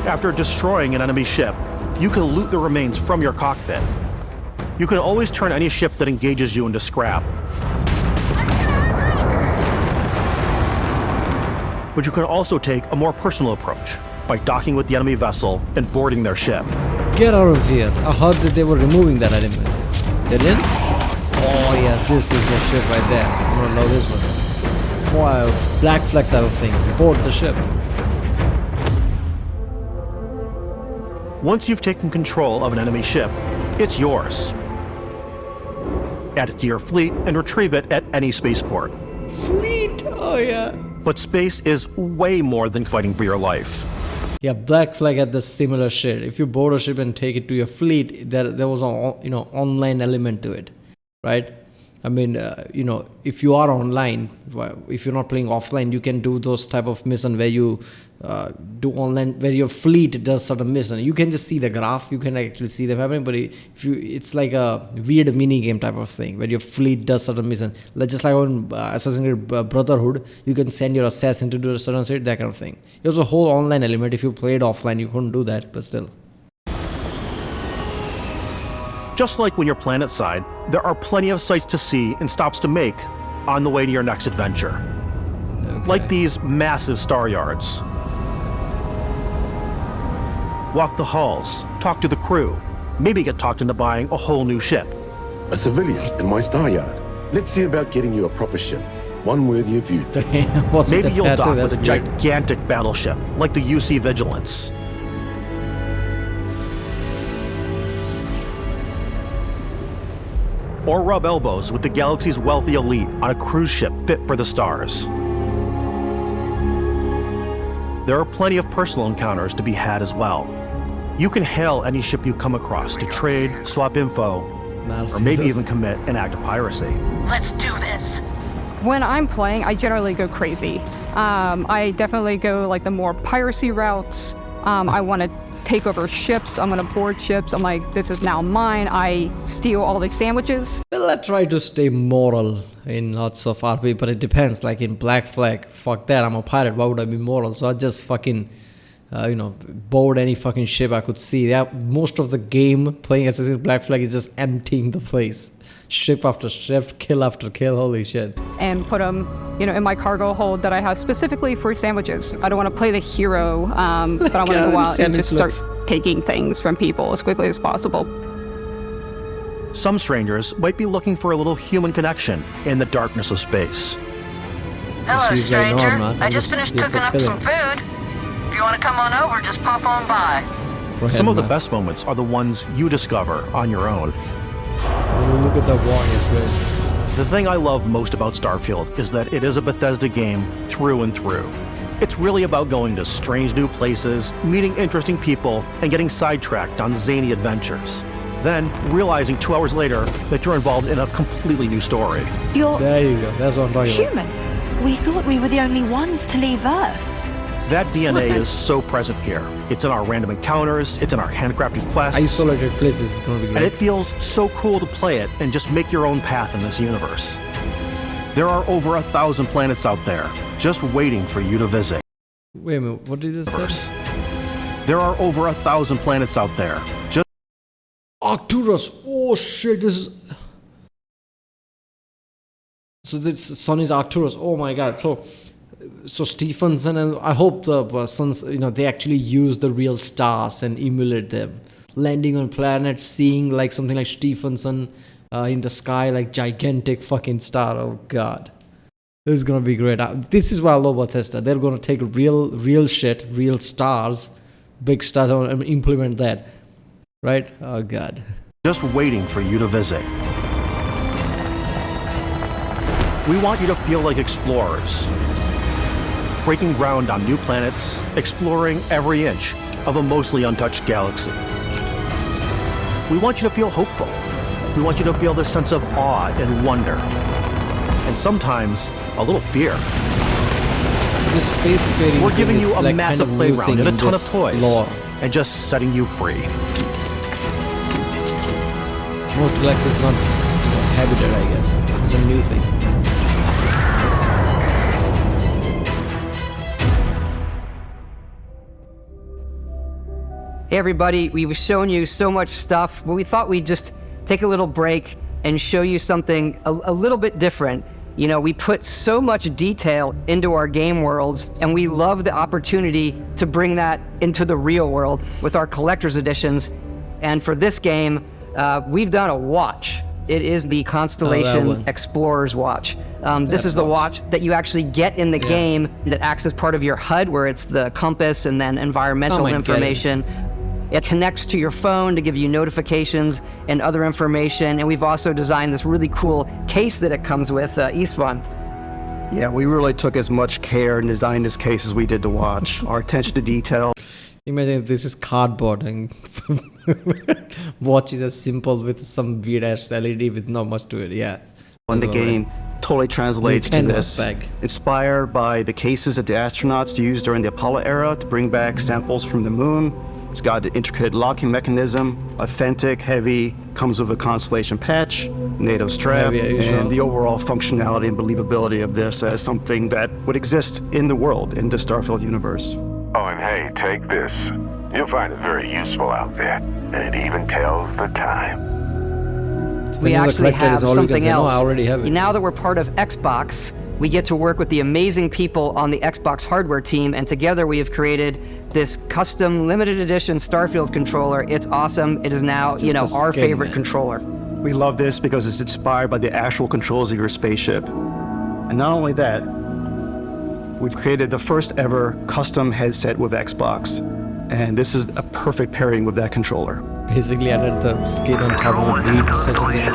Speaker 24: After destroying an enemy ship, you can loot the remains from your cockpit. You can always turn any ship that engages you into scrap. But you can also take a more personal approach by docking with the enemy vessel and boarding their ship.
Speaker 1: Get out of here. I heard that they were removing that element. They did? Oh yes, this is the ship right there. I'm gonna load this one. Foil, black flag type of thing. Board the ship.
Speaker 4: Once you've taken control of an enemy ship, it's yours. Add it to your fleet and retrieve it at any spaceport.
Speaker 1: Fleet? Oh yeah.
Speaker 4: But space is way more than fighting for your life.
Speaker 1: Yeah, Black Flag had the similar shit. If you board a ship and take it to your fleet, there was a online element to it, right? I mean, if you are online, if you're not playing offline, you can do those type of mission where you do online, where your fleet does certain mission. You can just see the graph, you can actually see them happening, but it's like a weird mini game type of thing where your fleet does certain mission. Like just like on Assassin's Creed Brotherhood, you can send your assassin to do a certain shit, that kind of thing. It was a whole online element. If you played offline, you couldn't do that, but still.
Speaker 4: Just like when you're planetside, there are plenty of sights to see and stops to make on the way to your next adventure. Okay. Like these massive star yards. Walk the halls, talk to the crew, maybe get talked into buying a whole new ship.
Speaker 19: A civilian in my star yard. Let's see about getting you a proper ship, one worthy of you.
Speaker 4: Maybe you'll dock with a gigantic battleship, like the UC Vigilance. Or rub elbows with the galaxy's wealthy elite on a cruise ship fit for the stars. There are plenty of personal encounters to be had as well. You can hail any ship you come across to trade, swap info, or maybe even commit an act of piracy.
Speaker 14: Let's do this.
Speaker 13: When I'm playing, I generally go crazy. I definitely go like the more piracy routes. I want to take over ships. I'm gonna board ships. I'm like, this is now mine. I steal all these sandwiches.
Speaker 1: Well, I try to stay moral in lots of RP, but it depends. Like in Black Flag, fuck that, I'm a pirate, why would I be moral? So I just fucking board any fucking ship I could see. Most of the game playing Assassin's Creed Black Flag is just emptying the place. Ship after ship, kill after kill, holy shit.
Speaker 13: And put them, in my cargo hold that I have specifically for sandwiches. I don't want to play the hero, but I want to go out and just start taking things from people as quickly as possible.
Speaker 4: Some strangers might be looking for a little human connection in the darkness of space.
Speaker 14: Hello, stranger. I just finished cooking up some food. If you want to come on over, just pop on by.
Speaker 4: Some of the best moments are the ones you discover on your own.
Speaker 1: Look at that wall, it's great.
Speaker 4: The thing I love most about Starfield is that it is a Bethesda game through and through. It's really about going to strange new places, meeting interesting people, and getting sidetracked on zany adventures. Then, realizing 2 hours later that you're involved in a completely new story.
Speaker 1: There you go, that's what I'm talking
Speaker 18: about. Human? We thought we were the only ones to leave Earth.
Speaker 4: That DNA is so present here. It's in our random encounters, it's in our handcrafted quests.
Speaker 1: Isolated places is gonna be great.
Speaker 4: And it feels so cool to play it and just make your own path in this universe. There are over 1,000 planets out there, just waiting for you to visit.
Speaker 1: Wait a minute, what did you say?
Speaker 4: There are over 1,000 planets out there, just...
Speaker 1: Arcturus! Oh shit, this is... So this sun is Arcturus, oh my god, so Stephenson, and I hope the suns, they actually use the real stars and emulate them. Landing on planets, seeing like something like Stephenson in the sky, like gigantic fucking star. Oh god, this is gonna be great. This is why I love Bethesda. They're gonna take real shit, real stars, big stars, and implement that, right? Oh god.
Speaker 4: Just waiting for you to visit. We want you to feel like explorers. Breaking ground on new planets, exploring every inch of a mostly untouched galaxy. We want you to feel hopeful. We want you to feel this sense of awe and wonder. And sometimes a little fear.
Speaker 1: This space fairy,
Speaker 4: we're giving you a massive playground and a ton of toys, and just setting you free.
Speaker 1: Most galaxies not habited, I guess. It's a new thing.
Speaker 20: Hey everybody, we've shown you so much stuff, but we thought we'd just take a little break and show you something a little bit different. We put so much detail into our game worlds, and we love the opportunity to bring that into the real world with our collector's editions. And for this game, we've done a watch. It is the Constellation Explorer's Watch. This is the watch that you actually get in the game that acts as part of your HUD, where it's the compass and then environmental information. It connects to your phone to give you notifications and other information. And we've also designed this really cool case that it comes with, Istvan.
Speaker 4: Yeah, we really took as much care in designing this case as we did to watch. Our attention to detail.
Speaker 1: Imagine if this is cardboard and watch is as simple with some weird ass LED with not much to it. Yeah.
Speaker 4: And the game totally translates to this. Inspired by the cases that the astronauts used during the Apollo era to bring back samples from the moon. It's got an intricate locking mechanism, authentic, heavy, comes with a Constellation patch, NATO strap, and the overall functionality and believability of this as something that would exist in the world, in the Starfield universe.
Speaker 16: Oh, and hey, take this. You'll find it very useful out there, and it even tells the time.
Speaker 20: We actually have something else. Now that we're part of Xbox, we get to work with the amazing people on the Xbox hardware team, and together we have created this custom limited edition Starfield controller. It's awesome. It is now, our favorite controller.
Speaker 4: We love this because it's inspired by the actual controls of your spaceship. And not only that, we've created the first ever custom headset with Xbox. And this is a perfect pairing with that controller.
Speaker 1: Basically added the skin on top of the beat, such a thing.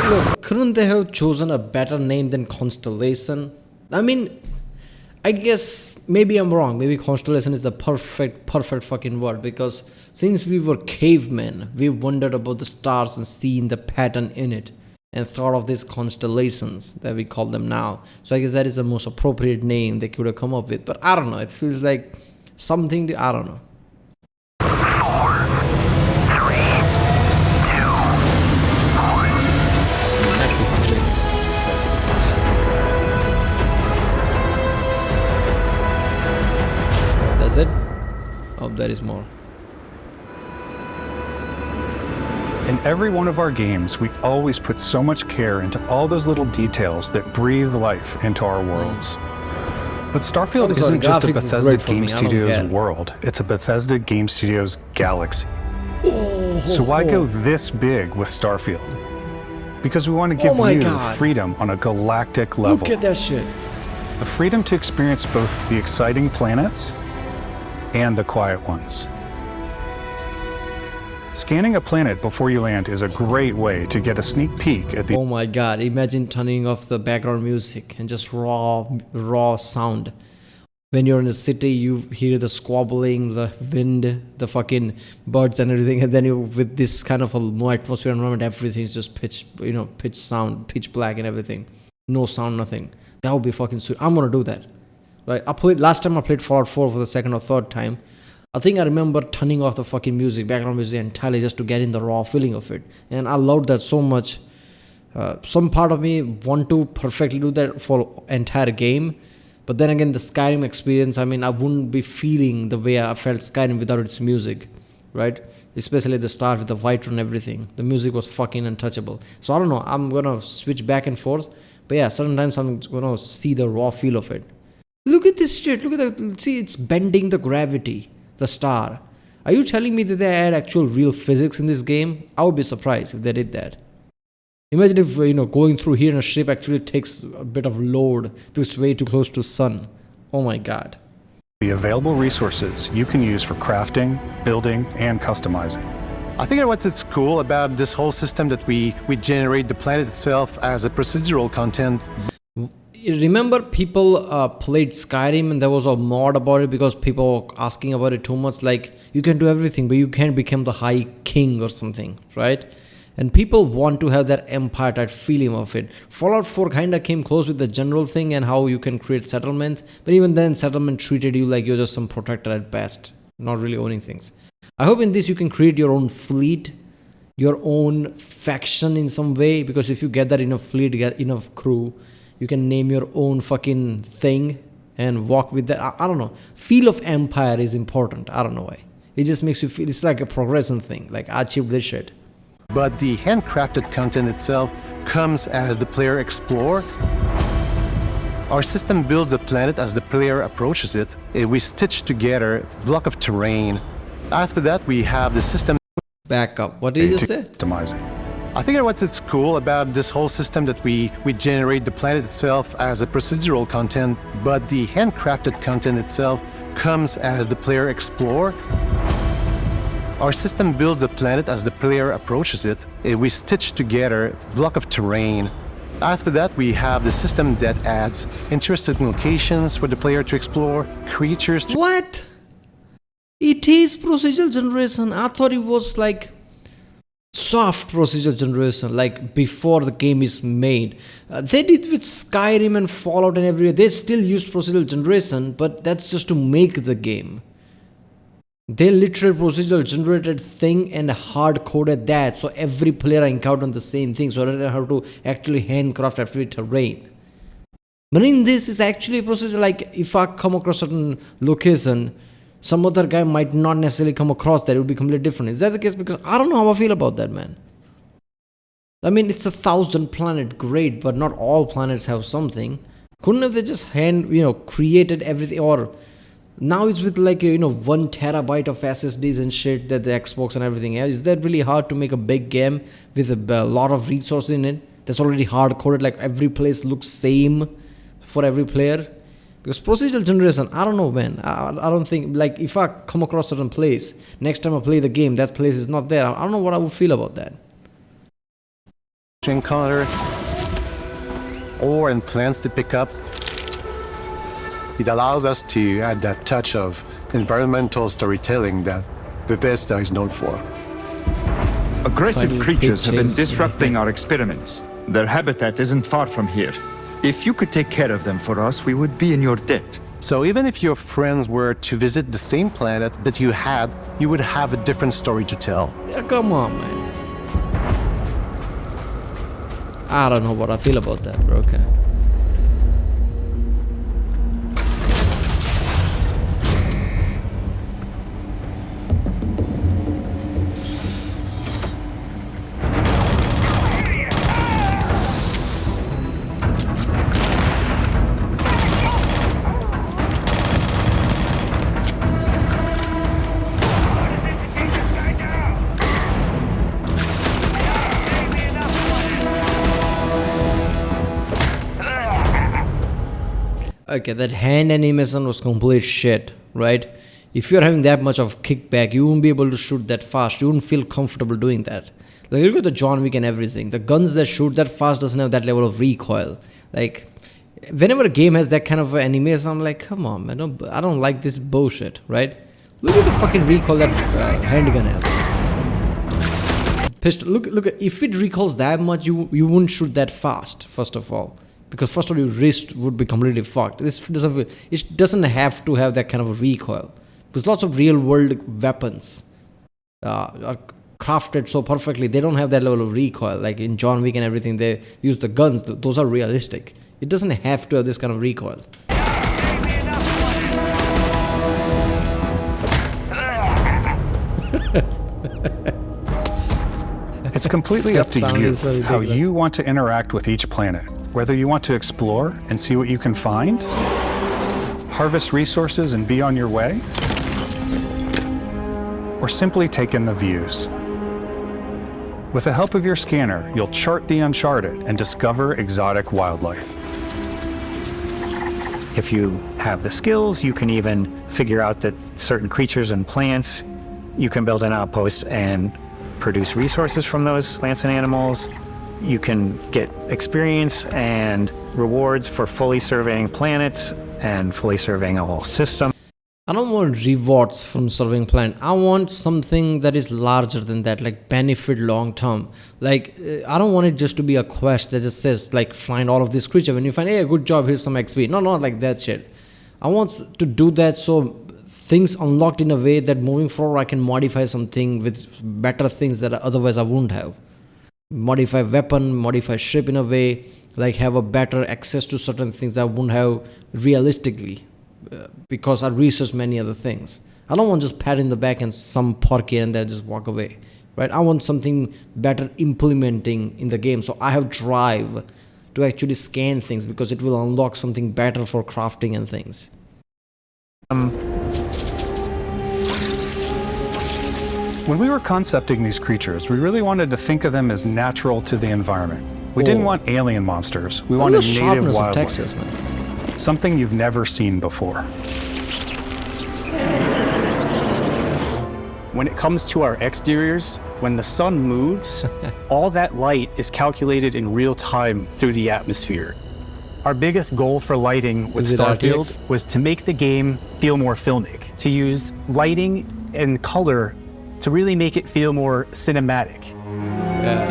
Speaker 1: Look, couldn't they have chosen a better name than Constellation? I mean, I guess maybe I'm wrong. Maybe Constellation is the perfect fucking word, because since we were cavemen, we wondered about the stars and seen the pattern in it and thought of these constellations that we call them now. So I guess that is the most appropriate name they could have come up with. But I don't know. It feels like something, I don't know. That's it? Oh, there is more.
Speaker 2: In every one of our games, we always put so much care into all those little details that breathe life into our worlds. But Starfield isn't just a Bethesda Game Studios world, it's a Bethesda Game Studios galaxy. So why go this big with Starfield? Because we want to give you freedom on a galactic level.
Speaker 1: Look at that shit.
Speaker 2: The freedom to experience both the exciting planets and the quiet ones. Scanning a planet before you land is a great way to get a sneak peek at the—
Speaker 1: Oh my god, imagine turning off the background music and just raw sound. When you're in a city, you hear the squabbling, the wind, the fucking birds and everything, and then you, with this kind of a no atmosphere environment, everything's just pitch sound, pitch black and everything. No sound, nothing. That would be fucking sweet. I'm gonna do that. Right? Last time I played Fallout 4 for the second or third time, I think I remember turning off the fucking music, background music entirely, just to get in the raw feeling of it. And I loved that so much. Some part of me want to perfectly do that for entire game. But then again, the Skyrim experience, I mean, I wouldn't be feeling the way I felt Skyrim without its music, right? Especially the start with the White and everything. The music was fucking untouchable. So I don't know, I'm gonna switch back and forth. But yeah, sometimes I'm gonna see the raw feel of it. Look at this shit, look at that, see, it's bending the gravity, the star. Are you telling me that they had actual real physics in this game? I would be surprised if they did that. Imagine if, going through here in a ship actually takes a bit of load because it's way too close to sun. Oh my god.
Speaker 2: The available resources you can use for crafting, building, and customizing.
Speaker 6: I think what's cool about this whole system that we generate the planet itself as a procedural content.
Speaker 1: Remember people played Skyrim and there was a mod about it because people were asking about it too much, like you can do everything but you can't become the high king or something, right? And people want to have that empire type feeling of it. Fallout 4 kinda came close with the general thing and how you can create settlements, but even then settlement treated you like you're just some protector at best, not really owning things. I hope in this you can create your own fleet, your own faction in some way, because if you get that enough fleet, get enough crew, you can name your own fucking thing and walk with that. I don't know. Feel of empire is important. I don't know why. It just makes you feel, it's like a progression thing. Like I achieved this shit.
Speaker 12: but the handcrafted content itself comes as the player explores. Our system builds a planet as the player approaches it. We stitch together a block of terrain. After that, we have the system.
Speaker 1: Back up. What did you just say?
Speaker 2: Optimizing.
Speaker 12: I think what's cool about this whole system that we generate the planet itself as a procedural content, but the handcrafted content itself comes as the player explores. Our system builds a planet as the player approaches it. We stitch together a block of terrain. After that, we have the system that adds interesting locations for the player to explore, creatures to...
Speaker 1: What? It is procedural generation. I thought it was like soft procedural generation, like before the game is made. They did with Skyrim and Fallout and everywhere. They still use procedural generation, but that's just to make the game. They literally procedural generated thing and hard coded that, so every player encountered the same thing, so they don't have to actually handcraft every terrain. But in this, is actually a procedure. Like if I come across a certain location, some other guy might not necessarily come across that. It would be completely different. Is that the case? Because I don't know how I feel about that, man. I mean, it's 1,000 planet, great, but not all planets have something. Couldn't have they just created everything? Or now it's with 1 terabyte of SSDs and shit that the Xbox and everything has. Is that really hard to make a big game with a lot of resources in it? That's already hard coded, like every place looks same for every player. Because procedural generation, I don't know, man. I don't think, like, if I come across a certain place, next time I play the game, that place is not there. I don't know what I would feel about that.
Speaker 12: To encounter ore and plants to pick up. It allows us to add that touch of environmental storytelling that Bethesda is known for.
Speaker 7: Aggressive creatures have been disrupting our experiments. Their habitat isn't far from here. If you could take care of them for us, we would be in your debt.
Speaker 12: So even if your friends were to visit the same planet that you had, you would have a different story to tell.
Speaker 1: Yeah, come on, man. I don't know what I feel about that, bro. Okay. Okay, that hand animation was complete shit, right? If you're having that much of kickback, you won't be able to shoot that fast. You won't feel comfortable doing that. Like, look at the John Wick and everything. The guns that shoot that fast doesn't have that level of recoil. Like, whenever a game has that kind of animation, I'm like, come on, man, I don't like this bullshit, right? Look at the fucking recoil that handgun has. Pistol, look, if it recoils that much, you wouldn't shoot that fast, first of all. Because first of all, your wrist would be completely fucked. It doesn't have to have that kind of recoil. Because lots of real world weapons are crafted so perfectly, they don't have that level of recoil. Like in John Wick and everything, they use the guns, those are realistic. It doesn't have to have this kind of recoil.
Speaker 2: It's completely up to you how you want to interact with each planet. Whether you want to explore and see what you can find, harvest resources and be on your way, or simply take in the views. With the help of your scanner, you'll chart the uncharted and discover exotic wildlife.
Speaker 9: If you have the skills, you can even figure out that certain creatures and plants, you can build an outpost and produce resources from those plants and animals. You can get experience and rewards for fully surveying planets and fully surveying a whole system.
Speaker 1: I don't want rewards from surveying planet. I want something that is larger than that, like benefit long term. Like, I don't want it just to be a quest that just says, like, find all of this creature. When you find, hey, good job, here's some XP. No, not like that shit. I want to do that so things unlocked in a way that moving forward I can modify something with better things that otherwise I wouldn't have. Modify weapon, modify ship in a way, like have a better access to certain things I wouldn't have realistically because I researched many other things. I don't want just pat in the back and some porky and then just walk away. right? I want something better implementing in the game. So I have Drive to actually scan things because it will unlock something better for crafting and things.
Speaker 2: When we were concepting these creatures, we really wanted to think of them as natural to the environment. We didn't want alien monsters. We wanted native wildlife.
Speaker 1: Texas, man.
Speaker 2: Something you've never seen before.
Speaker 3: When it comes to our exteriors, when the sun moves, all that light is calculated in real time through the atmosphere. Our biggest goal for lighting with Starfield was to make the game feel more filmic, to use lighting and color to really make it feel more cinematic.
Speaker 1: Yeah.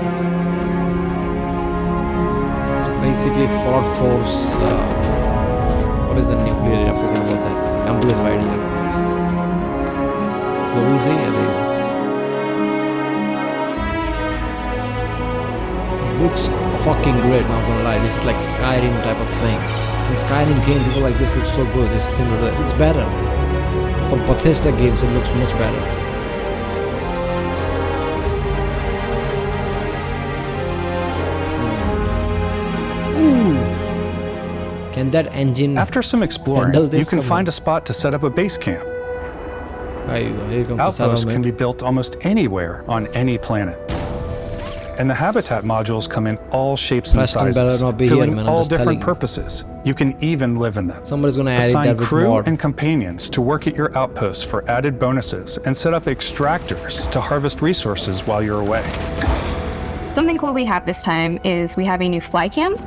Speaker 1: Basically, Ford Force. What is the nuclear? I forgot about that. Amplified here. So we'll see. Looks fucking great. Not gonna lie. This is like Skyrim type of thing. When Skyrim came, people were like, this looks so good. This is similar to. It's better. For Bethesda games, it looks much better. Can that engine?
Speaker 2: After some exploring, you can find a spot to set up a base camp.
Speaker 1: Here comes
Speaker 2: Outposts can be built almost anywhere on any planet. And the habitat modules come in all shapes and sizes, filling all different purposes. You can even live in them.
Speaker 1: Somebody's gonna add
Speaker 2: Assign
Speaker 1: that with
Speaker 2: crew
Speaker 1: mod.
Speaker 2: and companions to work at your outposts for added bonuses, and set up extractors to harvest resources while you're away.
Speaker 10: Something cool we have this time is we have a new fly cam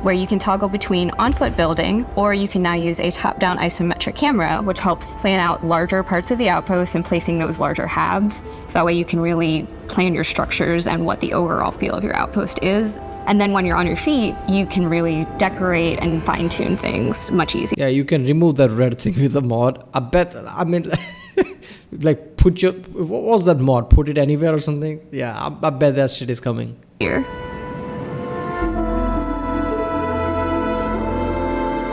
Speaker 10: where you can toggle between on-foot building, or you can now use a top-down isometric camera, which helps plan out larger parts of the outpost and placing those larger halves. So that way you can really plan your structures and what the overall feel of your outpost is. And then when you're on your feet, you can really decorate and fine-tune things much easier.
Speaker 1: Yeah, you can remove that red thing with the mod. I mean, like put your, what was that mod? Put it anywhere or something? Yeah, I bet that shit is coming.
Speaker 10: Here.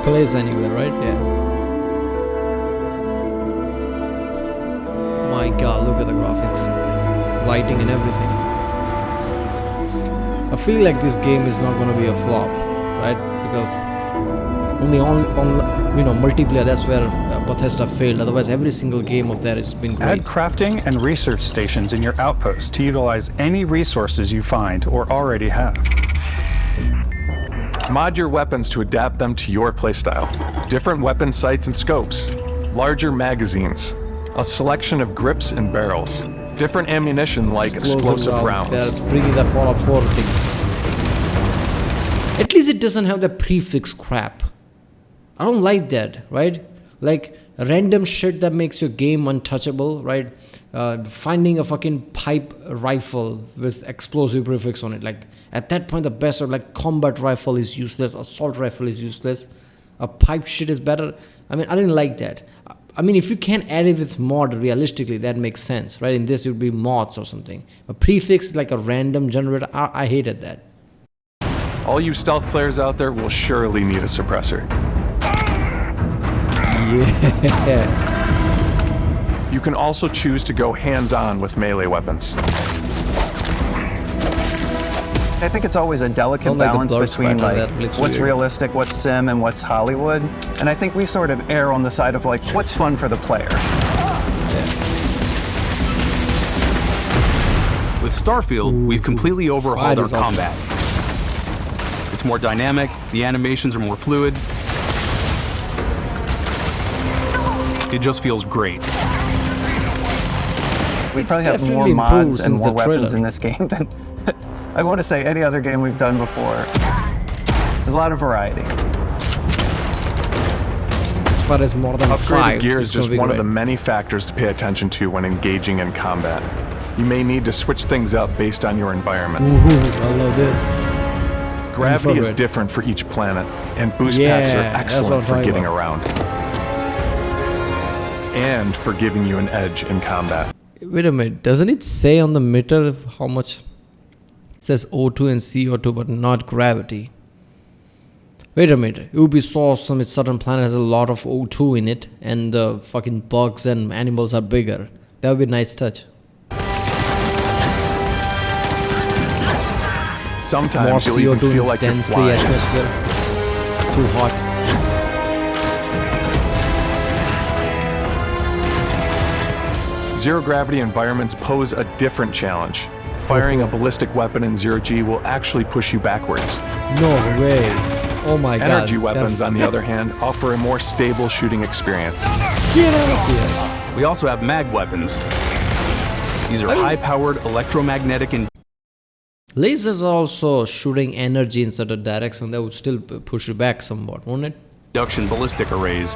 Speaker 1: Place anywhere, right? Yeah. My god, look at the graphics, lighting and everything. I feel like this game is not going to be a flop, right? Because only on multiplayer, that's where Bethesda failed. Otherwise, every single game of that has been great.
Speaker 2: Add crafting and research stations in your outpost to utilize any resources you find or already have.
Speaker 11: Mod your weapons to adapt them to your playstyle. Different weapon sights and scopes, larger magazines, a selection of grips and barrels, different ammunition like explosive rounds.
Speaker 1: That's bringing the Fallout 4 thing. At least it doesn't have the prefix crap. I don't like that, right? Like random shit that makes your game untouchable, right? Finding a fucking pipe rifle with explosive prefix on it. Like at that point, the best of like combat rifle is useless, assault rifle is useless, a pipe shit is better. I mean, I didn't like that. I mean, if you can add it with mod, realistically, that makes sense, right? In this, it would be mods or something. A prefix like a random generator, I hated that.
Speaker 11: All you stealth players out there will surely need a suppressor.
Speaker 1: Yeah.
Speaker 11: You can also choose to go hands-on with melee weapons.
Speaker 6: I think it's always a delicate balance between like what's realistic, what's sim, and what's Hollywood. And I think we sort of err on the side of like what's fun for the player.
Speaker 21: With Starfield, we've completely overhauled our combat. It's more dynamic, the animations are more fluid. It just feels great.
Speaker 6: We probably have more mods and more weapons in this game than I want to say any other game we've done before. There's a lot of variety.
Speaker 1: As far as more than
Speaker 11: Upgraded gear is just one of the many factors to pay attention to when engaging in combat. You may need to switch things up based on your environment.
Speaker 1: Ooh, I love this.
Speaker 11: Gravity is different for each planet, and boost packs are excellent for getting around. And for giving you an edge in combat.
Speaker 1: Wait a minute, doesn't it say on the meter how much? It says O2 and CO2, but not gravity. Wait a minute, it would be so awesome if certain planet has a lot of O2 in it and the fucking bugs and animals are bigger. That would be a nice touch.
Speaker 11: sometimes you'll even feel like you're flying.
Speaker 1: Too hot.
Speaker 11: Zero-gravity environments pose a different challenge. Firing a ballistic weapon in zero-G will actually push you backwards.
Speaker 1: No way. Oh my god.
Speaker 11: Energy weapons, on the other hand, offer a more stable shooting experience.
Speaker 1: Get out of here.
Speaker 21: We also have mag weapons. These are high-powered electromagnetic and
Speaker 1: lasers are also shooting energy in certain direction. That would still push you back somewhat, won't it?
Speaker 21: induction ballistic arrays.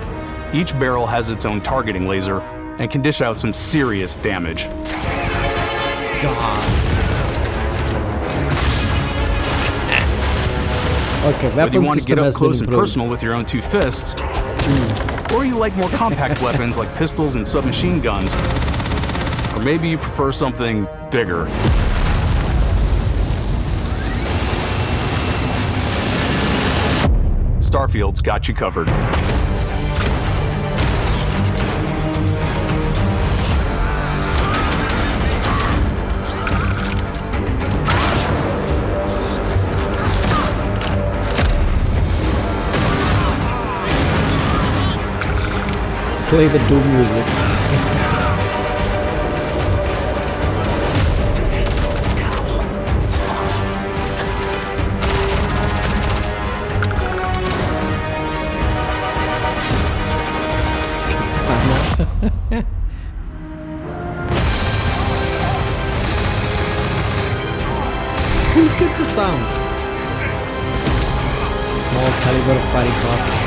Speaker 21: Each barrel has its own targeting laser and can dish out some serious damage.
Speaker 1: God. Okay,
Speaker 21: whether you want to get up close and personal with your own two fists, or you like more compact weapons like pistols and submachine guns, or maybe you prefer something bigger. Starfield's got you covered.
Speaker 1: Play the Doom music. Look at the sound. Small caliber fighting process.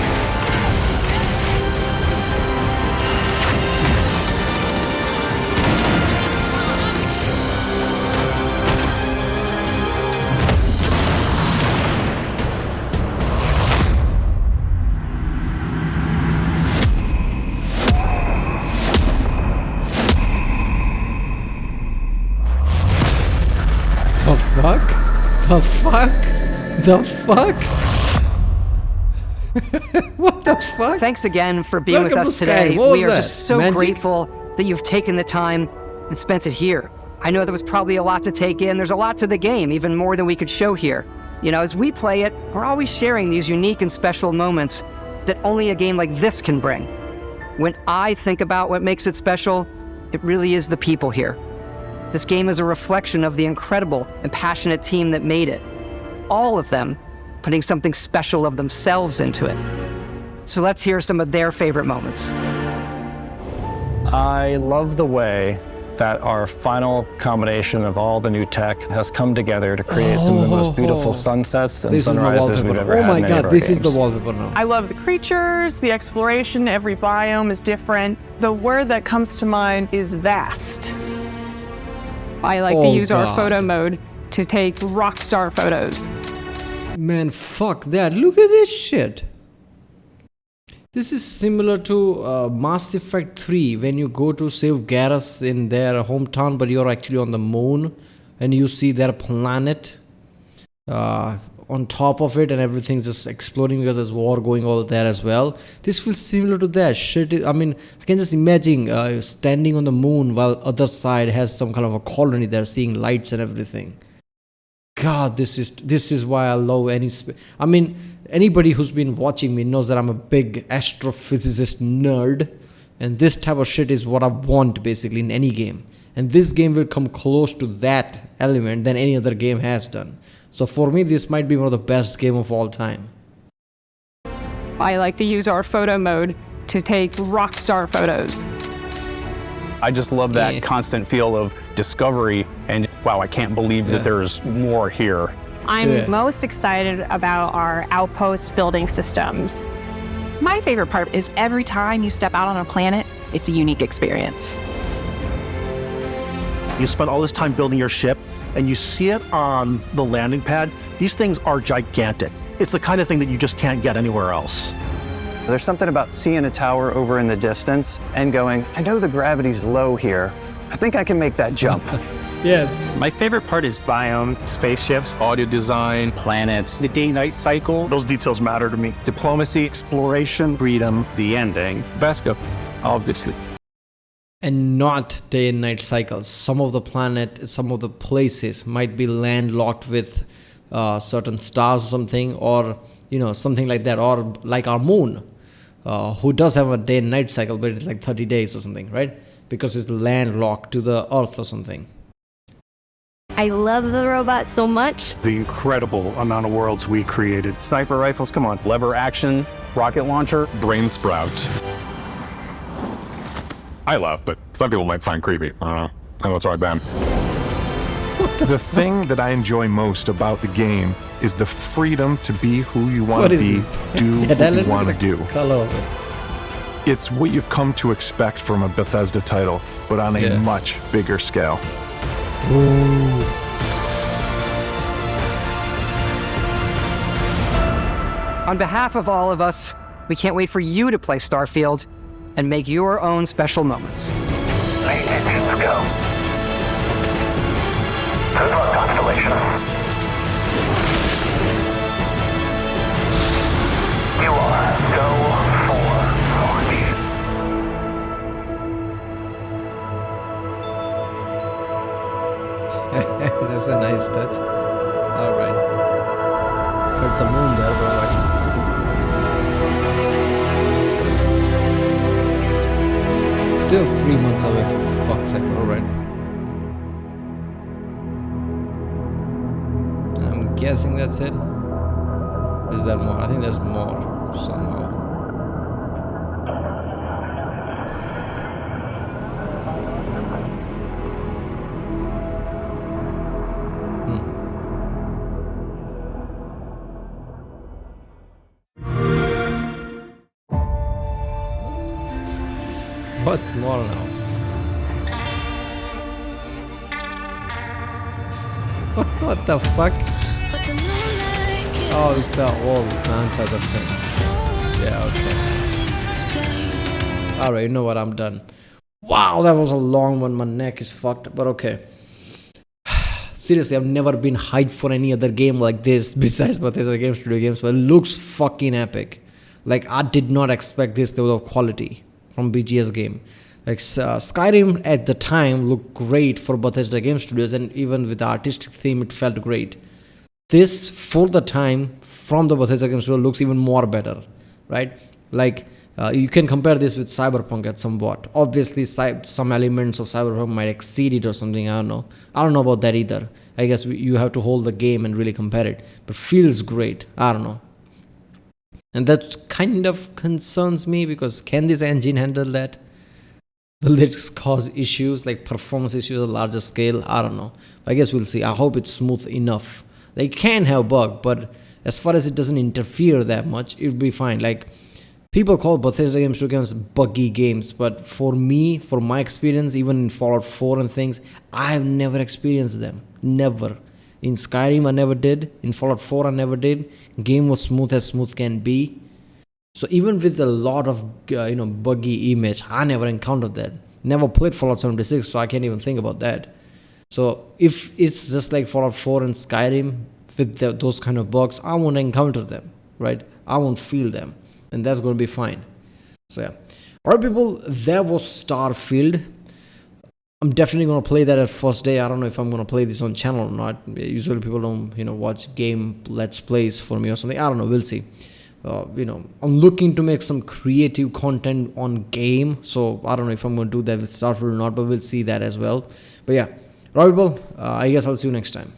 Speaker 1: The fuck? The fuck? The fuck? What the fuck?
Speaker 20: Thanks again for being
Speaker 1: Welcome
Speaker 20: with us
Speaker 1: to
Speaker 20: today.
Speaker 1: Sky.
Speaker 20: We are
Speaker 1: that?
Speaker 20: just so
Speaker 1: Magic?
Speaker 20: grateful that you've taken the time and spent it here. I know there was probably a lot to take in. There's a lot to the game, even more than we could show here. You know, as we play it, we're always sharing these unique and special moments that only a game like this can bring. When I think about what makes it special, it really is the people here. This game is a reflection of the incredible and passionate team that made it. All of them putting something special of themselves into it. So let's hear some of their favorite moments.
Speaker 15: I love the way that our final combination of all the new tech has come together to create some of the most beautiful sunsets and sunrises we've ever had.
Speaker 1: Oh my
Speaker 15: in any of
Speaker 1: god,
Speaker 15: our
Speaker 1: this is
Speaker 15: games.
Speaker 1: the wallpaper now.
Speaker 17: I love the creatures, the exploration, every biome is different. The word that comes to mind is vast.
Speaker 13: I like to use our photo mode to take rock star photos.
Speaker 1: Man, fuck that. Look at this shit. This is similar to Mass Effect 3 when you go to save Garrus in their hometown, but you're actually on the moon and you see their planet on top of it and everything's just exploding because there's war going on there as well. This feels similar to that shit. I mean, I can just imagine standing on the moon while other side has some kind of a colony there, seeing lights and everything. God, this is why I love I mean, anybody who's been watching me knows that I'm a big astrophysicist nerd, and this type of shit is what I want basically in any game. And this game will come close to that element than any other game has done. So for me, this might be one of the best game of all time.
Speaker 13: I like to use our photo mode to take rock star photos.
Speaker 21: I just love that constant feel of discovery and wow, I can't believe that there's more here.
Speaker 22: I'm most excited about our outpost building systems.
Speaker 23: My favorite part is every time you step out on a planet, it's a unique experience.
Speaker 24: You spend all this time building your ship and you see it on the landing pad. These things are gigantic. It's the kind of thing that you just can't get anywhere else.
Speaker 6: There's something about seeing a tower over in the distance and going, I know the gravity's low here. I think I can make that jump.
Speaker 1: Yes.
Speaker 9: My favorite part is biomes, spaceships,
Speaker 21: audio design,
Speaker 9: planets,
Speaker 3: the day-night cycle.
Speaker 24: Those details matter to me.
Speaker 3: Diplomacy, exploration, freedom,
Speaker 21: the ending.
Speaker 8: Vasco, obviously.
Speaker 1: And not day and night cycles. Some of the planet, some of the places might be landlocked with certain stars or something, or something like that, or like our moon, who does have a day and night cycle, but it's like 30 days or something, right? Because it's landlocked to the earth or something.
Speaker 5: I love the robot so much.
Speaker 24: The incredible amount of worlds we created.
Speaker 6: Sniper rifles, come on.
Speaker 21: Lever action, rocket launcher.
Speaker 11: Brain sprout. I love, but some people might find creepy. I don't know. I know that's right, Ben. The thing that I enjoy most about the game is the freedom to be who you want to be, do what you want to do. It's what you've come to expect from a Bethesda title, but on a much bigger scale.
Speaker 1: Ooh.
Speaker 20: On behalf of all of us, we can't wait for you to play Starfield and make your own special moments.
Speaker 16: Let's go. Good luck, Constellation. You are go for launch.
Speaker 1: That's a nice touch. Alright. Hurt the moon there, but like... Still 3 months away, for fuck's sake. Alright. I'm guessing that's it. Is there more? I think there's more somehow. What's more now? What the fuck? Oh, it's the old Manta defense. Yeah, okay. Alright, you know what? I'm done. Wow, that was a long one. My neck is fucked, but okay. Seriously, I've never been hyped for any other game like this besides Bethesda Game Studio games, but it looks fucking epic. Like, I did not expect this level of quality from BGS game. Like Skyrim at the time looked great for Bethesda Game Studios, and even with the artistic theme it felt great. This for the time from the Bethesda Game Studio looks even more better, right? Like you can compare this with Cyberpunk at somewhat. Obviously some elements of Cyberpunk might exceed it or something. I don't know about that either. I guess you have to hold the game and really compare it, but feels great. I don't know. And that kind of concerns me, because can this engine handle that? Will it cause issues like performance issues at a larger scale? I don't know. I guess we'll see. I hope it's smooth enough. They can have bug, but as far as it doesn't interfere that much, it'll be fine. Like, people call Bethesda Game Studios buggy games, but for me, for my experience, even in Fallout 4 and things, I have never experienced them. Never. In Skyrim, I never did. In Fallout 4, I never did. Game was smooth as smooth can be. So even with a lot of buggy image, I never encountered that. Never played Fallout 76, so I can't even think about that. So if it's just like Fallout 4 and Skyrim with those kind of bugs, I won't encounter them, right? I won't feel them, and that's going to be fine. So yeah. Alright people, that was Starfield. I'm definitely going to play that at first day. I don't know if I'm going to play this on channel or not. Usually people don't, watch game let's plays for me or something. I don't know. We'll see. I'm looking to make some creative content on game. So I don't know if I'm going to do that with Starfield or not, but we'll see that as well. But yeah. Alright people, I guess I'll see you next time.